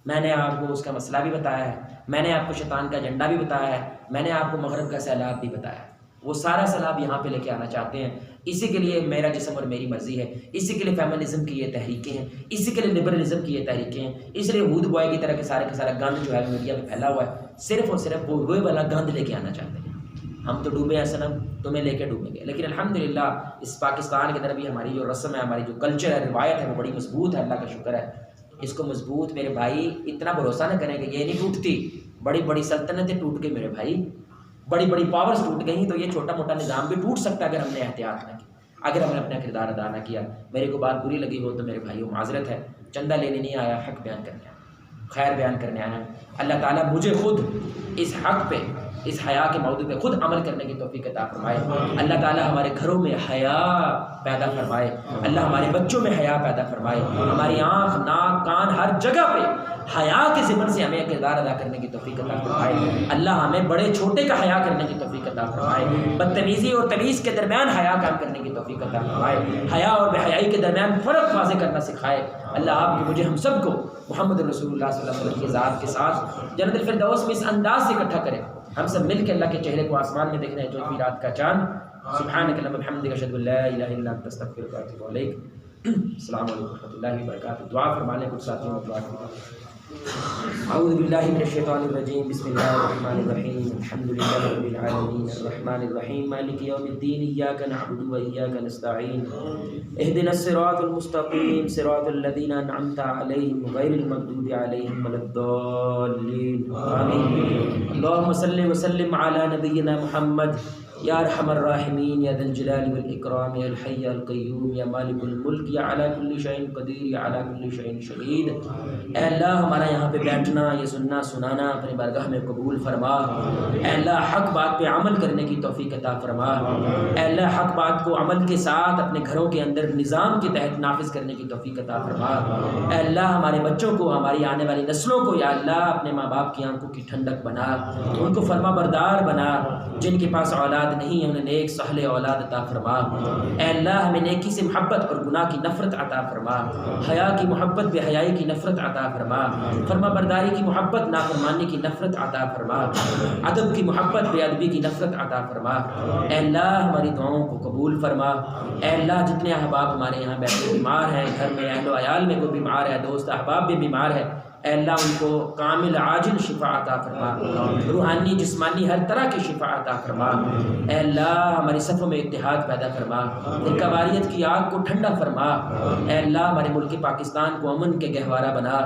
میں نے آپ کو اس کا مسئلہ بھی بتایا ہے, میں نے آپ کو شیطان کا ایجنڈا بھی بتایا ہے, میں نے آپ کو مغرب کا سیلاب بھی بتایا ہے. وہ سارا سیلاب یہاں پہ لے کے آنا چاہتے ہیں. اسی کے لیے میرا جسم اور میری مرضی ہے, اسی کے لیے فیمنزم کی یہ تحریکیں ہیں, اسی کے لیے لبرلزم کی یہ تحریکیں ہیں. اس لیے ہود بوائے کی طرح کا سارا گند جو ہے میڈیا میں پھیلا ہوا ہے, صرف اور صرف وہ ہوئے والا گند لے کے آنا چاہتے ہیں. ہم تو ڈوبے ہیں صنم, تمہیں لے کے ڈوبیں گے. لیکن الحمدللہ اس پاکستان کے اندر بھی ہماری جو رسم ہے, ہماری جو کلچر ہے, روایت ہے, وہ بڑی مضبوط ہے. اللہ کا شکر ہے. اس کو مضبوط میرے بھائی اتنا بھروسہ نہ کریں کہ یہ نہیں ٹوٹتی. بڑی بڑی سلطنتیں ٹوٹ گئی میرے بھائی, بڑی بڑی پاورز ٹوٹ گئیں, تو یہ چھوٹا موٹا نظام بھی ٹوٹ سکتا ہے اگر ہم نے احتیاط نہ کی, اگر ہم نے اپنا کردار ادا نہ کیا. میرے کو بات بری لگی ہو تو میرے بھائیوں معذرت ہے, چندہ لینے نہیں آیا, حق بیان کرنے آیا, خیر بیان کرنے آیا. اللہ تعالیٰ مجھے خود اس حق پہ, اس حیا کے موضوع پہ خود عمل کرنے کی توفیق عطا فرمائے. اللہ تعالیٰ ہمارے گھروں میں حیا پیدا فرمائے, اللہ ہمارے بچوں میں حیا پیدا فرمائے, ہماری آنکھ, ناک, کان, ہر جگہ پہ حیا کے ذمن سے ہمیں کردار ادا کرنے کی توفیق عطا فرمائے. اللہ ہمیں بڑے چھوٹے کا حیا کرنے کی توفیق عطا فرمائے, بدتمیزی اور تمیز کے درمیان حیا کام کرنے کی توفیق عطا فرمائے, حیا اور بے حیائی کے درمیان فرق واضح کرنا سکھائے. اللہ آپ کو, مجھے, ہم سب کو محمد رسول اللہ صلی اللہ علیہ وسلم کی ذات کے ساتھ جنت الفردوس میں اس انداز سے اکٹھا کرے. ہم سب مل کے اللہ کے چہرے کو آسمان میں دیکھ رہے ہیں, چوتھویں رات کا چاند. سبحانک اللہم وبحمدک, اشہد ان لا الہ الا انت, استغفرک واتوب الیک. السلام علیکم ورحمۃ اللہ وبرکاتہ. دعا فرما لیں کچھ ساتھیوں میں دعا کی. اعوذ باللہ من الشیطان الرجیم, بسم اللہ الرحمن الرحیم, الحمد للہ رب العالمین, الرحمن الرحیم, مالک یوم الدین, ایاک نعبد و ایاک نستعین, اہدنا الصراط المستقیم, صراط الذین انعمت علیہم غیر المغضوب علیہم ولا الضالین, آمین. اللہم صلی وسلم علی نبینا محمد یا ارحم الراحمین, یا ذا الجلال والاکرام, یا الحی القیوم, یا مالک الملک, یا علی کل شیء قدیر, یا علی کل شیء شہید. اے اللہ ہمارا یہاں پہ بیٹھنا, یہ سننا سنانا اپنے بارگاہ میں قبول فرما. اے اللہ حق بات پہ عمل کرنے کی توفیق عطا فرما. اے اللہ حق بات کو عمل کے ساتھ اپنے گھروں کے اندر نظام کے تحت نافذ کرنے کی توفیق عطا فرما. اے اللہ ہمارے بچوں کو, ہماری آنے والی نسلوں کو یا اللہ اپنے ماں باپ کی آنکھوں کی ٹھنڈک بنا, ان کو فرما بردار بنا. جن کے پاس اولاد اولاد نہیں ہیں انہیں نیک صالح اولاد عطا فرما۔ اے اللہ ہمیں نیکی سے محبت اور گناہ کی نفرت عطا فرما، حیا کی محبت بے حیائی کی نفرت عطا فرما، فرما برداری کی محبت نافرمانی کی نفرت عطا فرما، ادب کی محبت بے ادبی کی نفرت عطا فرما۔ اے اللہ ہماری دعاؤں کو قبول فرما۔ اے اللہ جتنے احباب ہمارے یہاں بیٹھے بیمار ہیں، گھر میں اہل و عیال میں کوئی بیمار ہے، دوست احباب بھی بیمار ہے، اے اللہ ان کو کامل عاجل شفا عطا فرما، روحانی جسمانی ہر طرح کی شفا عطا فرما۔ اے اللہ ہماری صفوں میں اتحاد پیدا فرما، فرقواریت کی آگ کو ٹھنڈا فرما۔ اے اللہ ہمارے ملک پاکستان کو امن کے گہوارہ بنا،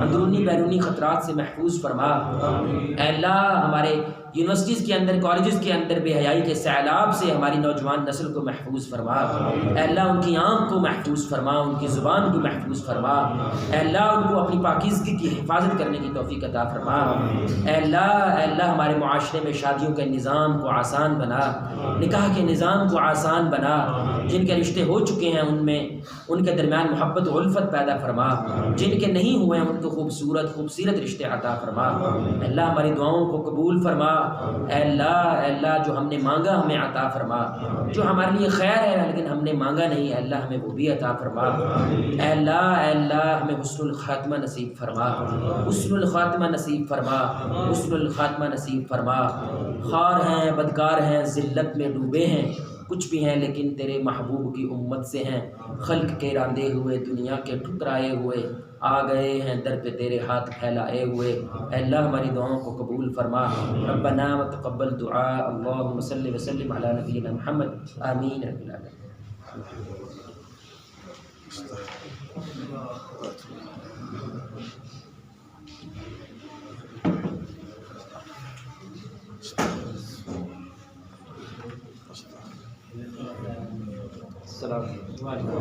اندرونی بیرونی خطرات سے محفوظ فرما۔ اے اللہ ہمارے یونیورسٹیز کے اندر، کالجز کے اندر بے حیائی کے سیلاب سے ہماری نوجوان نسل کو محفوظ فرما۔ اے اللہ ان کی آنکھ کو محفوظ فرما، ان کی زبان کو محفوظ فرما۔ اے اللہ ان کو اپنی پاکیزگی کی حفاظت کرنے کی توفیق عطا فرما۔ اے اللہ ہمارے معاشرے میں شادیوں کے نظام کو آسان بنا، نکاح کے نظام کو آسان بنا، جن کے رشتے ہو چکے ہیں ان میں ان کے درمیان محبت و الفت پیدا فرما، جن کے نہیں ہوئے ہیں ان کو خوبصورت رشتے عطا فرما۔ اے اللہ ہماری دعاؤں کو قبول فرما۔ اے اللہ جو ہم نے مانگا ہمیں عطا فرما، جو ہمارے لیے خیر ہے لیکن ہم نے مانگا نہیں، اے اللہ ہمیں وہ بھی عطا فرما۔ اے اللہ ہمیں حسن الخاتمہ نصیب فرما، حسن الخاتمہ نصیب فرما، حسن الخاتمہ نصیب فرما۔ خوار ہیں، بدکار ہیں، ذلت میں ڈوبے ہیں، کچھ بھی ہیں لیکن تیرے محبوب کی امت سے ہیں، خلق کے راندے ہوئے، دنیا کے ٹھکرائے ہوئے، آ گئے ہیں در پہ تیرے ہاتھ پھیلائے ہوئے۔ اے اللہ ہماری دعاؤں کو قبول فرما۔ ربنا وتقبل دعاء، اللہم صلی وسلم علی نبینا محمد، آمین رب العالمین۔ السلام علیکم۔